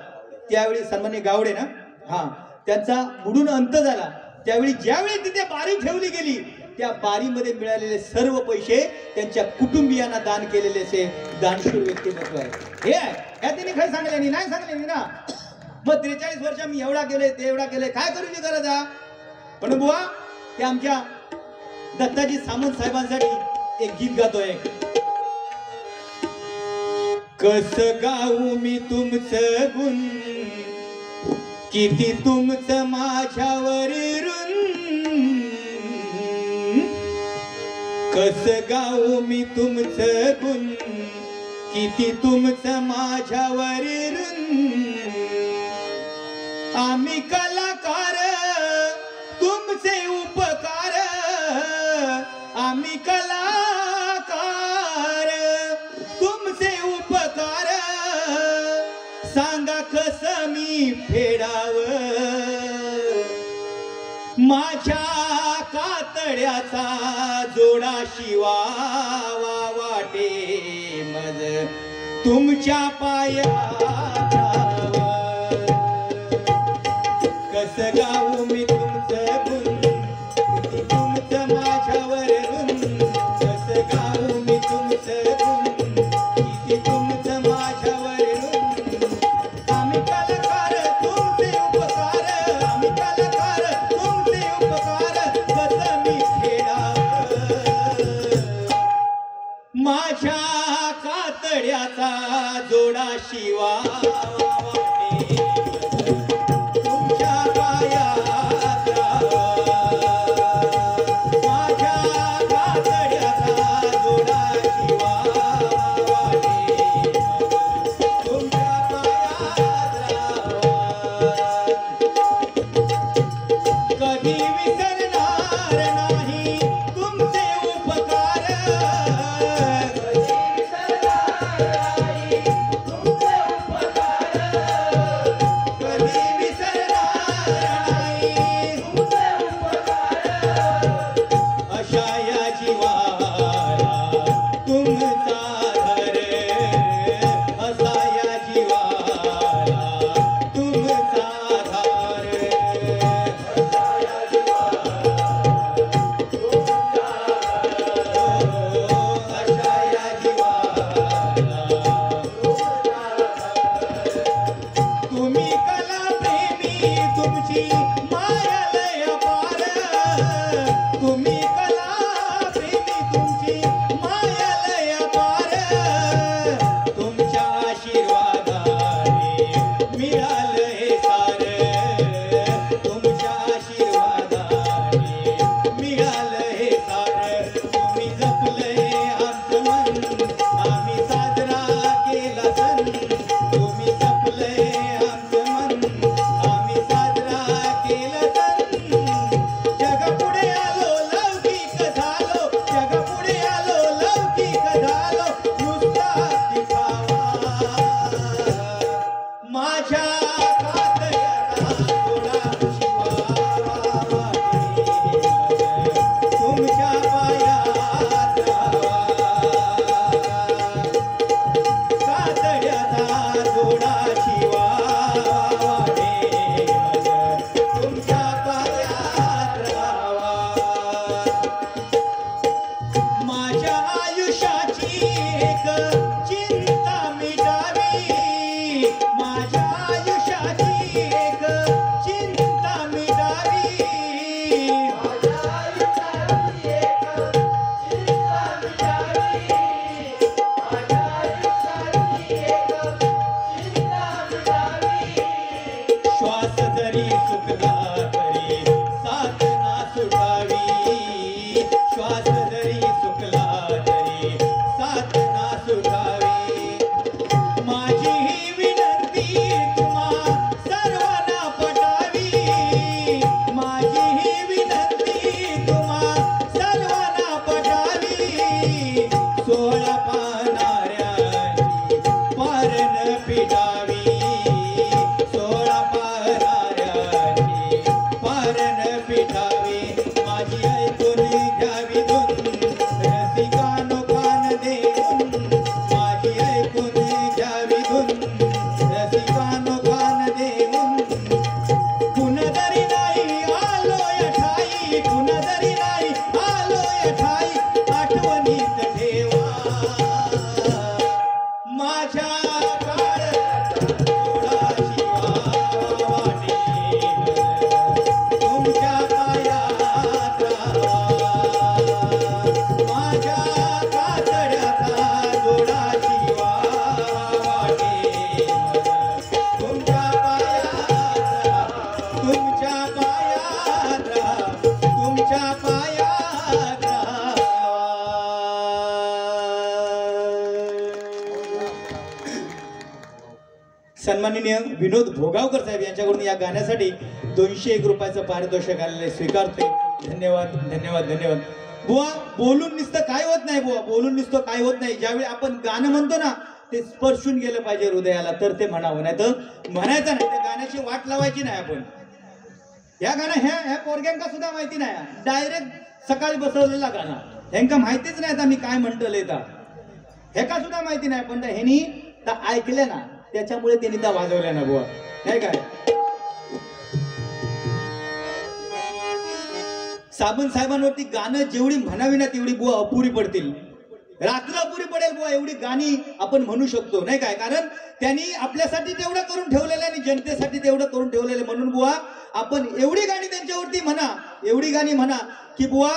S2: त्यावेळी सन्माननीय गावडे ना, हा, त्यांचा बुडून अंत झाला, त्यावेळी ज्यावेळी तिथे बारी ठेवली गेली, त्या बारीमध्ये मिळालेले सर्व पैसे त्यांच्या कुटुंबियांना दान केलेले असे दानशूर व्यक्तिमत्व आहे. हे आहे, ह्या तिने काही सांगले नाही सांगले ना. मग 43 वर्ष मी एवढा केले, ते एवढा केले, काय करूची गरज आहे. पण बुवा, ते आमच्या दत्ताजी सामंत साहेबांसाठी एक गीत गातोय. कस गाऊ मी तुमचं गुण, किती तुमचं माझ्यावर ऋण. कस गाऊ मी तुमचं गुण, किती तुमचं माझ्यावर ऋण. आम्ही कलाकार, तुमचे उपकार, आम्ही कलाकार, तुमचे उपकार. सांगा कस मी फेडावं, माझ्या कातड्याचा जोडा शिवावा वाटे मज तुमच्या पायावर. कस गाऊ मी तुमचं गुण, किती तुमचं माझ्यावर ऋण. कस गाऊ मी तुमचं गुण, किती तुमचं माझ्यावर ऋण. आम्ही कलाकार, तुमचे उपकार, आम्ही कलाकार, तुमचे उपकार. कस मी फेडावं, माझ्या कातड्याचा जोडा शिवावा वाटे तुमच्या पायात राहावा. माझ्या कातड्याचा जोडा शिवावा वाटे तुमच्या पायात राहावा. कधी विसरणार नाही तुमचे उपकार, कधी विसरणार नाही तुमचे उपकार. सोळा पानाऱ्याची पारण पिटावी, सोळा पानाऱ्याची पारण पिटावी, माझी ऐकून घ्यावी धून रसिकानो कान देऊन, माझी ऐकून घ्यावी धून रसिकानो कान देऊन, कुणतरी नाही आलोय ठाई, कुणतरी नाही आलोय ठाई, आठवणीत ठेवा माझ्या काळाचा थोडाशी वाटे, तुमच्या पायात राहावा, माझ्या कातड्याचा जोडाशी वाटे, तुमच्या पायात राहावा, तुमच्या पायात राहावा, तुमच्या पायात राहावा. सन्माननीय विनोद भोगावकर साहेब यांच्याकडून या गाण्यासाठी 201 रुपयाचं पारितोषिक आलेले स्वीकारते. धन्यवाद धन्यवाद धन्यवाद. बुवा बोलून नुसतं काय होत नाही, बुवा बोलून नुसतं काय होत नाही. ज्यावेळी आपण गाणं म्हणतो ना ते स्पर्शून गेलं पाहिजे हृदयाला, तर ते म्हणावं, नाही तर म्हणायचं नाही. त्या गाण्याची वाट लावायची नाही आपण. या गाणं ह्या पोरग्यांका सुद्धा माहिती नाही, डायरेक्ट सकाळी बसवलेला गाणं, ह्यांका माहितीच नाही आता मी काय म्हणतले तर, ह्याका सुद्धा माहिती नाही. पण ह्यांनी तर ऐकल्या ना, त्याच्यामुळे त्यांनी त्या वाजवल्या ना बुवा, नाही काय. साबण साहेबांवरती गाणं जेवढी म्हणावी ना तेवढी बुवा अपुरी पडतील, रात्र अपुरी पडेल बुवा, एवढी गाणी आपण म्हणू शकतो, नाही काय. कारण त्यांनी आपल्यासाठी तेवढं करून ठेवलेलं आणि जनतेसाठी तेवढं करून ठेवलेलं. म्हणून बुवा आपण एवढी गाणी त्यांच्यावरती म्हणा, एवढी गाणी म्हणा की बुवा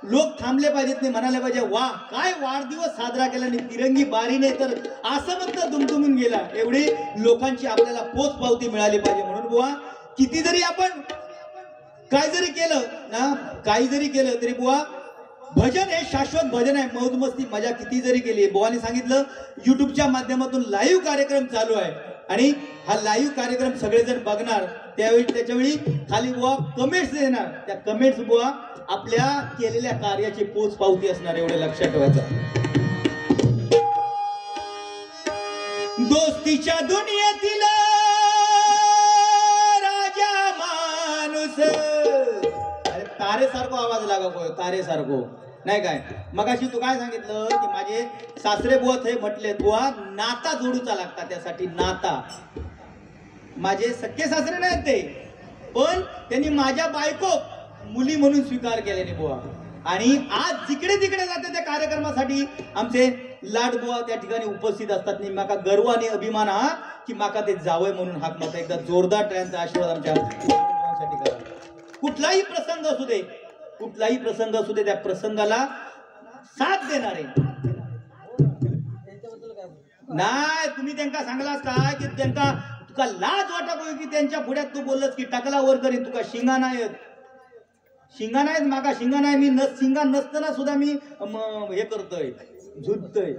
S2: लोक थांबले पाहिजेत, नाही म्हणाले पाहिजे वा काय वाढदिवस साजरा केला आणि तिरंगी बारी नाही तर असं म्हणतं दुमदुमून गेला. एवढी लोकांची आपल्याला पोच पावती मिळाली पाहिजे. म्हणून बुवा किती जरी आपण काय जरी केलं ना, काही जरी केलं तरी बुवा भजन हे शाश्वत भजन आहे. मौज मस्ती मजा किती जरी केली, बुवाने सांगितलं युट्यूबच्या माध्यमातून लाईव्ह कार्यक्रम चालू आहे आणि हा लाईव्ह कार्यक्रम सगळेजण बघणार. त्याच्यावेळी खाली बुवा कमेंट्स देणार, त्या कमेंट्स बुवा आपल्या केलेल्या कार्याची पोच पावती असणार, एवढे लक्षात ठेवायचं. दोस्तीच्या दुनियेतील राजा माणूस, अरे तारेसारखो आवाज लागा कोय, तारेसारखो, नाही काय. मगाशी तू काय सांगितलं की माझे सासरे बुवा हे म्हटले बुवा नाता जोडूचा लागता, त्यासाठी नाता. माझे सख्खे सासरे नाहीत ते, पण त्यांनी माझ्या बायको मुली म्हणून स्वीकार केल्याने बुवा. आणि आज जिकडे तिकडे जाते त्या कार्यक्रमासाठी आमचे लाडबुवा त्या ठिकाणी उपस्थित असतात. नाही माका गर्व आणि अभिमान हा की माका ते जावय म्हणून हाक मारता. एकदा जोरदार टाळ्यांचा आशीर्वाद आमच्या लाडबुवांसाठी करा. कुठलाही प्रसंग असू दे, कुठलाही प्रसंग असू दे, त्या प्रसंगाला साथ देणारे नाही. तुम्ही त्यांना सांगलास काय की त्यांना तुका लाज वाटत होई की त्यांच्या पुढ्यात तू बोललास की टाकला वर करी, तुका शिंगा नाहीत, शिंगा नाहीत, मागा शिंगा नाही. मी शिंगा नसताना सुद्धा मी हे करतोय, झुटतोय.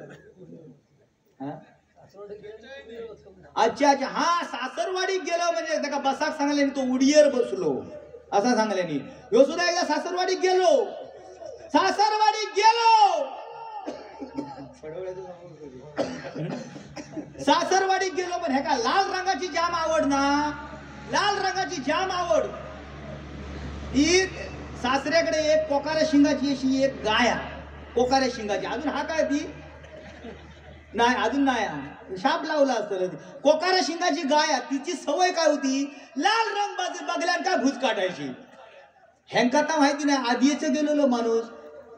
S2: अच्छा अच्छा, हा सासरवाडीत गेलो म्हणजे त्याला बसाक सांगले तो उडीयर बसलो असं सांगल्यानी. ह्यो सुद्धा एकदा सासरवाडीत गेलो, सासरवाडीत गेलो, सासरवाडीत गेलो. पण ह्या का लाल रंगाची जाम आवड ना, लाल रंगाची जाम आवड. ही सासऱ्याकडे एक कोकाऱ्या शिंगाची अशी एक गाय आहे, कोकाऱ्या शिंगाची. अजून हा काय ती नाही, अजून नाही, शाप लावला असतं. कोकाऱ्या शिंगाची गाय आहे, तिची सवय काय होती, लाल रंग बघल्यान काय भूज काढायची. ह्यांका तर माहिती नाही. आधीच गेलेलो माणूस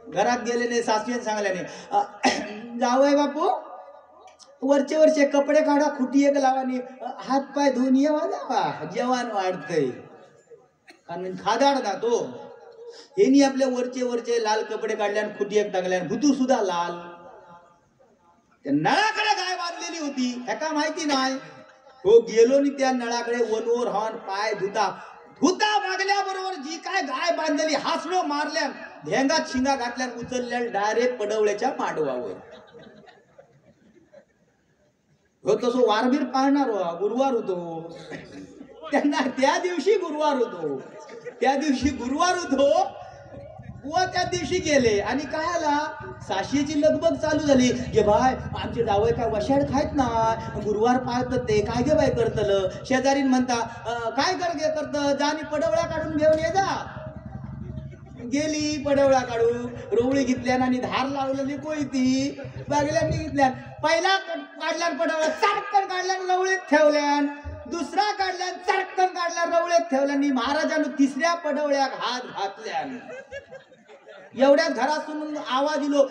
S2: घरात गेले नाही, सासऱ्याने सांगल्याने जावय बापू वरचे वरचे कपडे काढा, खुटी एक लावानी, हात पाय धुवून येवा जावा, जेवण वाढतंय. कारण खादाड ना तो. हेनी आपल्या वरचे वरचे लाल कपडे काढल्यान, खुटी एक टाकल्यान, भुतू सुद्धा लाल. त्या नळाकडे गाय बांधलेली होती, ह्याका माहिती नाही. हो गेलो नि त्या नळाकडे वनवर हॉन पाय धुता धुता बघल्याबरोबर जी काय गाय बांधलेली हासलो मारल्या, धेंगात शिंगा घातल्या, उचलल्या डायरेक्ट पडवल्याच्या मांडवावर. हो तसं वारबीर पाळणार हो, गुरुवार होतो त्यांना, त्या दिवशी गुरुवार होतो, त्या दिवशी गुरुवार होतो. बुवा त्या दिवशी गेले आणि काय आला साशीची लगबग चालू झाली गे बाय आमचे जावई काय वशाड खायत ना गुरुवार पाळतात ते काय गे बाय करतलं शेजारीन म्हणता काय कर गे करत जा आणि पडवळ्या काढून घेऊन ये जा गेली पडवळा काढू रोवळी घेतल्यान आणि धार लावलेली कोयती बागल्यांनी घेतल्यान पहिला काढल्यान पडवळा चटकन काढल्यान रवळीत ठेवल्यान दुसरा काढल्यान चटकन काढल्यान रवळीत ठेवल्यान महाराजानं तिसऱ्या पडवळ्याक हात घातल्यान एवढ्यात घरातून आवाज दिलो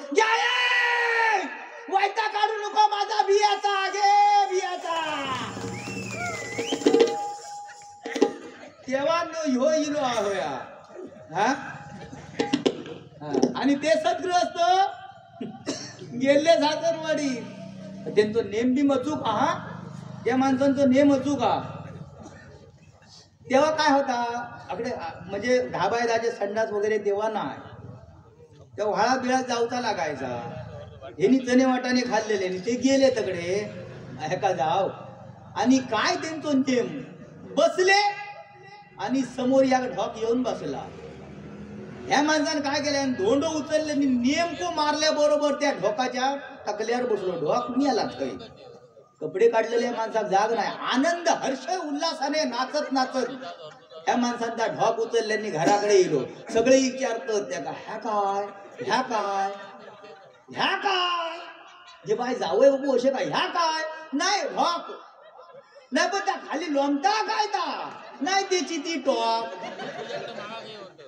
S2: वायता काढू नको माझा बियाचा घे बियाचा तेव्हा ह्यो इलो होया हा आणि ते सद्गृहस्थ गेले सासरवाडी त्यांचा नेम बी मचूक हा त्या माणसांचा नेम अचूक हा तेव्हा काय होता आपले म्हणजे धाबायदाचे संडास वगैरे तेव्हा नाही तेव्हा व्हाळा बिळा जाऊचा लागायचा ह्यांनी चणे वाटाणे खाल्लेले ते गेले तकडे ह्याका जाव आणि काय त्यांचा नेम बसले आणि समोर या ढॉक येऊन बसला ह्या माणसानं काय केलं धोंड उचलले नेमको मारल्या बरोबर त्या ढोकाच्या टकल्यावर बसलो ढोक मी आला काही कपडे काढलेल्या माणसाक जाग नाही आनंद हर्ष उल्हासाने नाचत नाचत ह्या माणसांचा ढोक उचलल्यानी घराकडे येलो सगळे विचारतात त्या का ह्या काय ह्या काय ह्या काय जे बाय जावय बाबू असे काय ह्या काय नाही ढोक नाही पण त्या खाली लोमता काय ता नाही त्याची ती टॉक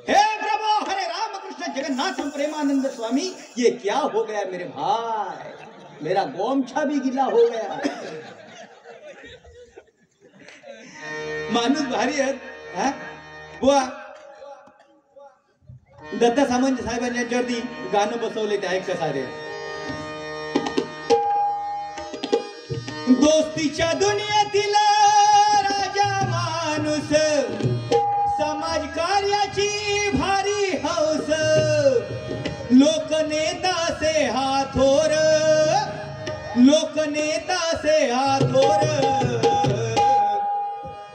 S2: हे प्रभु हरे राम कृष्ण जगन्नाथ प्रेमानंद स्वामी ये क्या हो गया मेरे भाई मेरा गोमछा भी गिला हो गया माणूस भारी आहे बुवा दत्ता सामंत साहेबांनी यांच्यावरती गाणं बसवले ते ऐक सारे दोस्तीच्या दुनियेतील राजा माणूस समाज कार्याची भारी हौस लोकनेता से हाथोर लोकनेता से हाथोर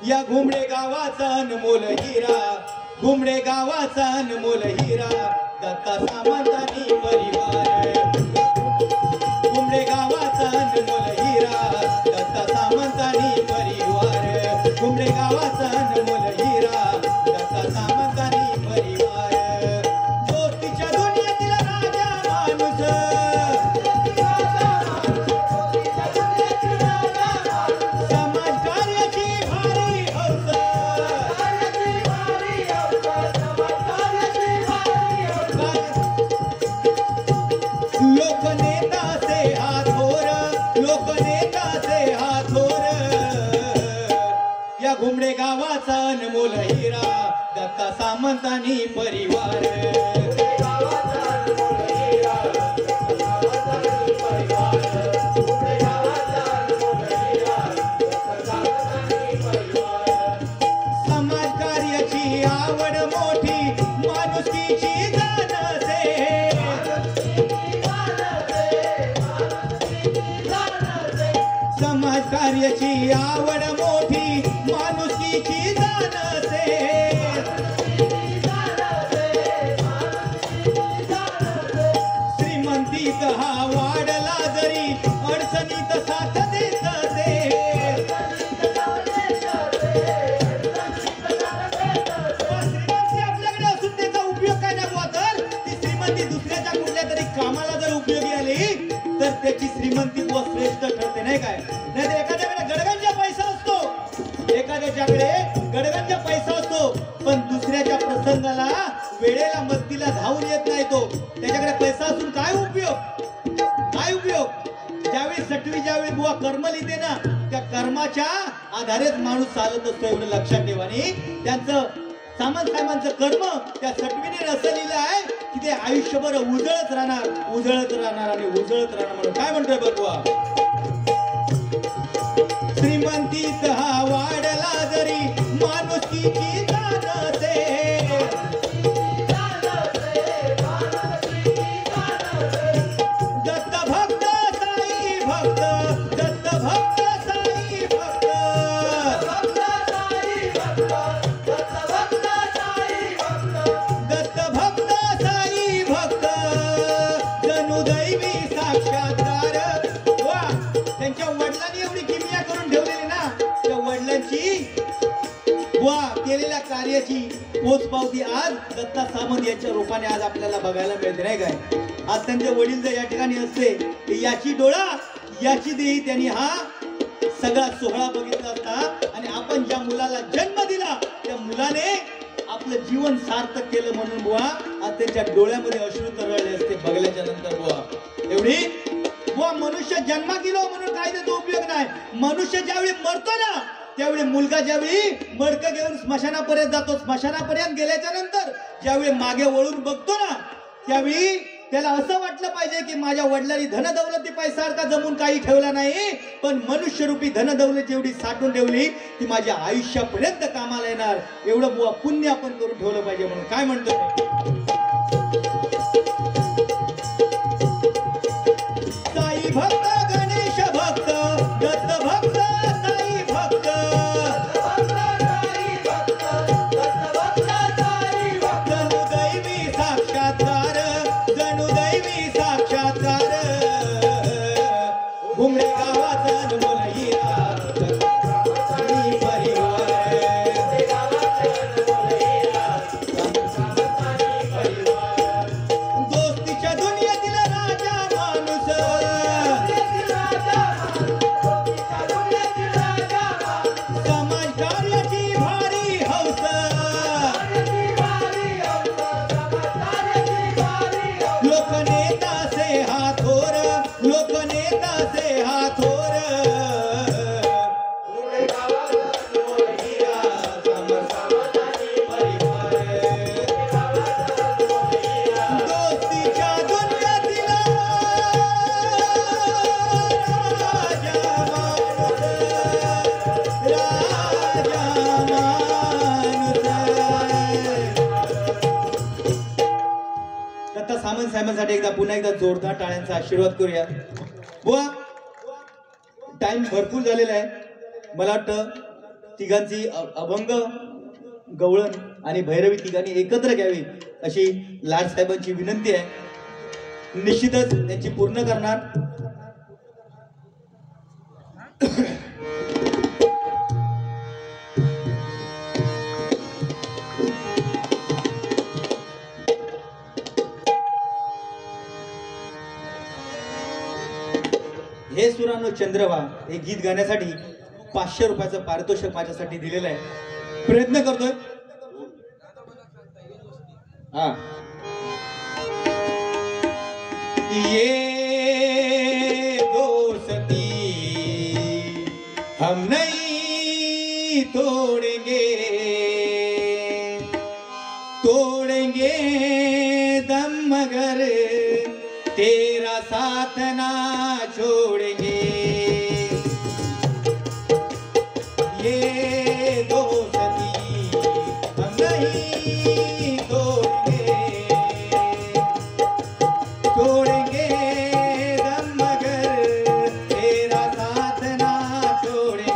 S2: या घुमडे गावाचा अनमोल हिरा घुमडे गावाचा अनमोल हिरा दत्ता सामंतांनी परिवार घुमडे गावाचा अनमोल हिरा दत्ता सामंतांनी परिवार घुमडे गावाचा अनमोल हिरा दत्ता सामंतांनी परिवार दोस्तीच्या दुनियेतील राजा माणूस समाज कार्याची भारी हौस लोकनेता से हाथोर लोकनेता से हाथोर या घुमडे गावाचा अनमोल हिरा दत्ता सामंतांनी परिवार समाज कार्याची आवड मोठी माणुसकीची जाण असे समाज कार्याची आवड मोठी माणुसकीची जाण असे श्रीमंतीत हा वाढला जरी अडचणीत साथ देत असे श्रीमंती आपल्याकडे असून त्याचा उपयोग काय नाही बुवा तर ती श्रीमंती दुसऱ्याच्या कुठल्या तरी कामाला जर उपयोगी आली तर त्याची श्रीमंती बुवा श्रेष्ठ ठरते नाही काय नाही एखाद्याकडे गडगंजा पैसा असतो एखाद्याच्याकडे गडगंजा पैसा असतो पण दुसऱ्याच्या प्रसंगाला वेळेला मदतीला धावून येत नाही तो त्याच्याकडे पैसा असून काय उपयोग ज्यावेळी सटवी ज्यावेळी बुवा कर्म लिहिते ना त्या कर्माच्या आधारेच माणूस चालत असतो एवढं लक्षात ठेवा आणि त्यांचं सामंत साहेबांचं कर्म त्या सटवीने असं लिहिलं आहे की ते आयुष्यभर उजळत राहणार आणि उजळत राहणार म्हणून काय म्हणतोय बघवा श्रीमंतीत हा वाढला जरी माणुसकीची जाण असे दत्त भक्त साई भक्त दत्त भक्त साई भक्त दत्त भक्त साई दैवी साक्षात्कार. वा, त्यांच्या वडिलांनी एवढी किमया करून ठेवलेली ना, त्या वडिलांची वा केलेल्या कार्याची पोचपावती आज दत्ता सामंत यांच्या रूपाने आज आपल्याला बघायला मिळते, नाही काय. आज त्यांचे वडील जर या ठिकाणी असते तर याची डोळा याची देही त्यांनी हा सगळा सोहळा बघितला असता. आणि आपण ज्या मुलाला जन्म दिला त्या मुलाने आपलं जीवन सार्थक केलं म्हणून बुवा आज त्यांच्या डोळ्यामध्ये अश्रू तरळले असते बघल्याच्या नंतर. बुवा एवढी बुवा मनुष्य जन्मा गेलो म्हणून काय त्याचा उपयोग नाही. मनुष्य ज्यावेळी मरतो ना त्यावेळी मुलगा ज्यावेळी मडकं घेऊन स्मशानापर्यंत जातो, स्मशानापर्यंत गेल्याच्या नंतर ज्यावेळी मागे वळून बघतो ना त्यावेळी त्याला असं वाटलं पाहिजे की माझ्या वडिलांनी धनदौलती पैसारखा जमून काही ठेवला नाही, पण मनुष्यरूपी धनदौलत जेवढी साठवून ठेवली ती माझ्या आयुष्यापर्यंत कामाला येणार. एवढं बुवा पुण्य आपण करून ठेवलं पाहिजे म्हणून काय म्हणतो साई भक्त, गणेश भक्त, दत्त भक्त, साई भक्त, जणू दैवी साक्षात्कार, जणू दैवी साक्षात्कार. घुमरे गावाचा अनमोल हिरा, साई परिवार. दोस्तीच्या दुनियेतील राजा माणूस, समाज कार्याची भारी हौस, लोकनेता से हाथोर, लोकनेता से हाथोर. दोस्तीच्या दुनियेतील राजा माणूस, राजा माणूस. दत्ता सामंत साहेबांसाठी एकदा पुन्हा एकदा जोरदार टाळ्यांचा आशीर्वाद करूया. बुवा टाइम भरपूर झालेला आहे. मला वाटतं तिघांची अभंग, गवळण आणि भैरवी तिघांनी एकत्र घ्यावी अशी लाड साहेबांची विनंती आहे. निश्चितच त्यांची पूर्ण करणार. हे सुरानो चंद्रवा हे गीत गाण्यासाठी 500 रुपयाचं पारितोषिक माझ्यासाठी दिलेलं आहे. प्रयत्न करतोय. हा, ये दोस्ती हम नहीं तोड़ेंगे, तोड़ेंगे दम मगर तेरा साथ ना छोड़ेंगे. ये दोस्ती हम नहीं तोड़ेंगे, छोड़ेंगे दम मगर तेरा साथ ना छोड़ेंगे.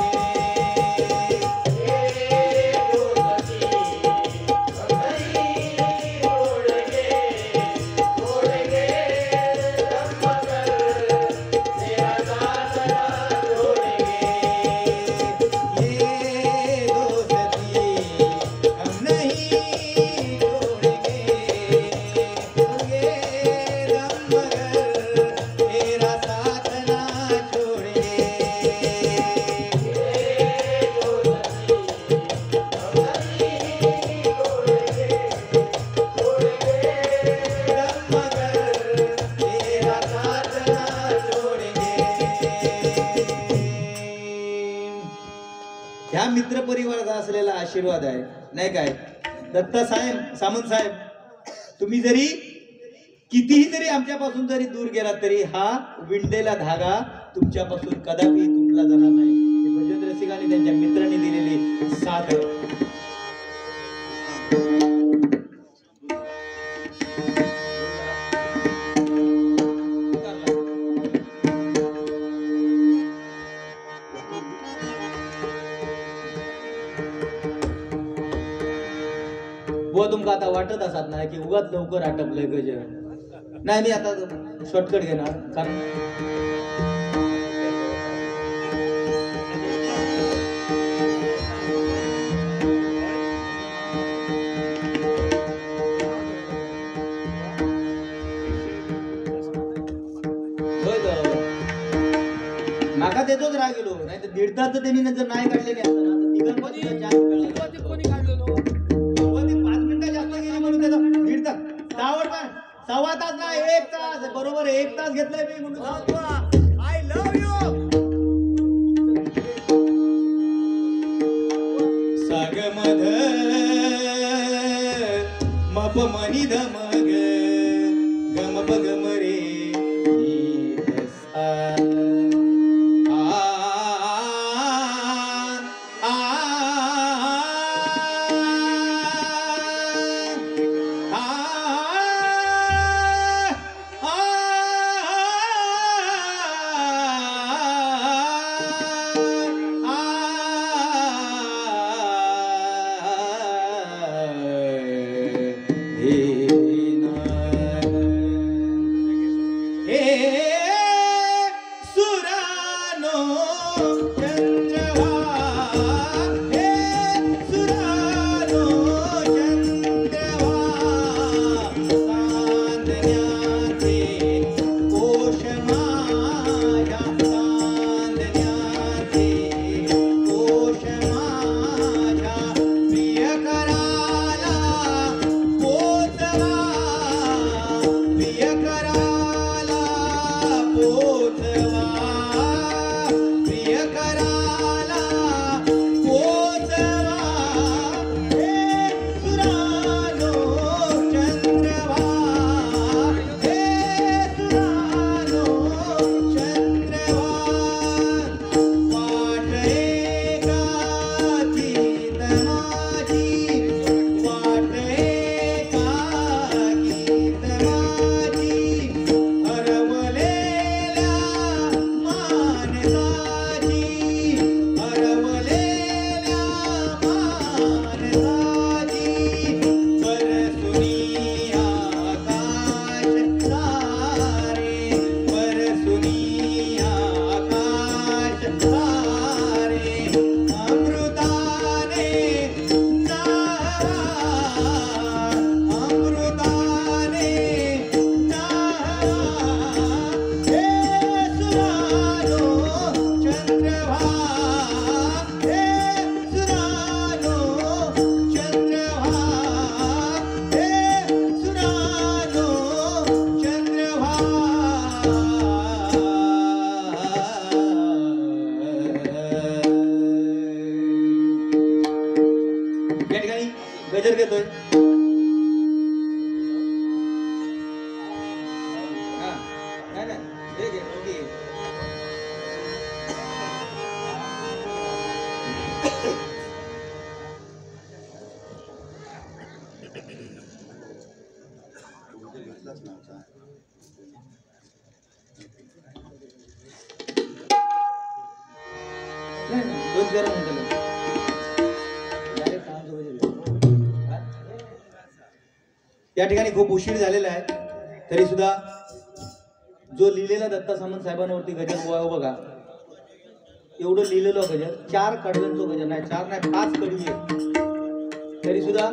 S2: ह्या मित्र परिवाराचा असलेला आशीर्वाद आहे, नाही काय. दत्ता सामंत साहेब, तुम्ही जरी कितीही जरी आमच्यापासून जरी दूर गेलात तरी हा विंडेला धागा तुमच्यापासून कदापि तुटला जाणार नाही. हे भजन रसिकांनी त्यांच्या मित्रांनी दिलेली साथ आहे. बुवा तुमका आता वाटत असत ना की उगाच लवकर आटपलंय गजर. नाही मी आता शॉर्टकट घेणार कारण माका देतोच राह गेलो नाही तर दीड तास तर त्यांनी नंतर नाही काढले नाही असताना तिघांमध्ये जास्त वेळ लागला.
S1: कोणी काढलेलो
S2: सुरुवातीत 5 मिनिटं जास्त गेली म्हणून त्याचा दीड तास सव्वा तास नाही 1 तास बरोबर 1 तास घेतलाय मी म्हणून
S1: आय लव्ह यू
S4: साग मध मप मनी धमग गम बगम रे नीत सा.
S2: गजर घेतोय नाही नाही हे घे ओके दोन गरम म्हणतो या ठिकाणी खूप उशीर झालेला आहे तरी सुद्धा जो लिहिलेला दत्ता सामंत साहेबांवरती गजर बुवा बघा एवढं लिहिलेलं गजर 4 कडव्यांचं गजर नाही 4 नाही 5 कडवी आहे तरी सुद्धा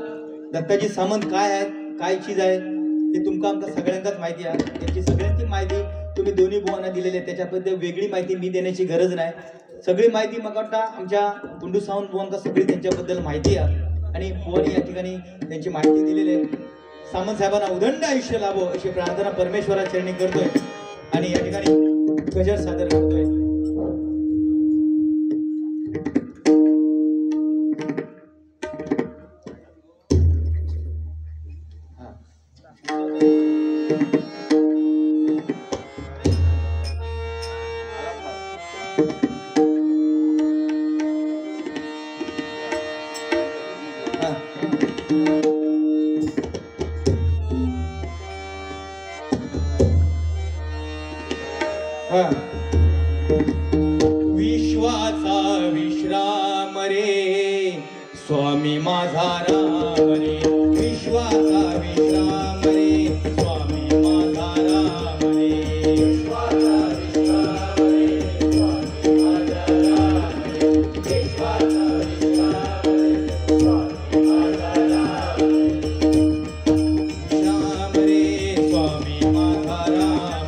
S2: दत्ताजी सामंत काय आहेत काय चीज आहे हे तुमका आमका सगळ्यांकाच माहिती आहे त्याची सगळ्यांची माहिती तुम्ही दोन्ही बुवांना दिलेली आहे त्याच्याबद्दल वेगळी माहिती मी देण्याची गरज नाही सगळी माहिती मग वाटतं आमच्या गुंडू सावंत बुवांका सगळी त्यांच्याबद्दल माहिती आहे आणि बुवांनी या ठिकाणी त्यांची माहिती दिलेली आहे सामंत साहेबांना उदंड आयुष्य लाभो अशी प्रार्थना परमेश्वरा चरणी करतोय आणि या ठिकाणी गजर सादर करतोय
S4: विश्वाचा विश्राम रे स्वामी माझा राम रे विश्वाचा विश्राम रे स्वामी माझा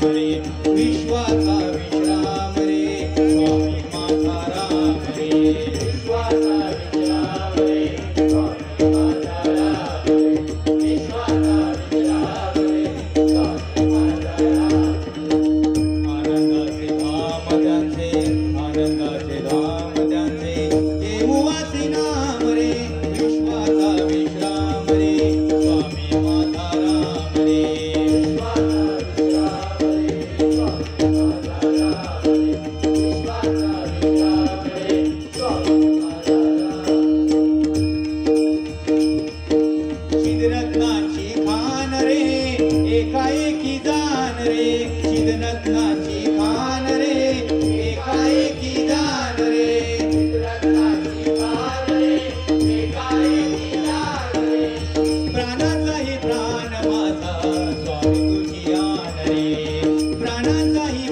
S2: राम रे विश्वाचा विश्राम रे स्वामी माझा राम रे
S1: विश्वाचा विश्राम रे स्वामी माझा राम रे विश्वाचा विश्राम रे स्वामी माझा राम
S2: आनंदाचे धाम त्यांचे आनंदाचे धाम त्यांचे देववासी नाम रे विश्वाचा विश्राम रे स्वामी माझा राम रे
S1: विश्वाचा विश्राम रे स्वामी माझा राम रे विश्वाचा विश्राम रे स्वामी माझा राम
S2: चिदरत्नाची खान रे एकाएकी जाण रे चिदरत्नाची खान रे एकाएकी जाण रे
S1: रत्नाची खान रे एकाएकी दान रे
S2: प्राणाचाही प्राण माझा स्वामी तुझी आन रे प्राणाचाही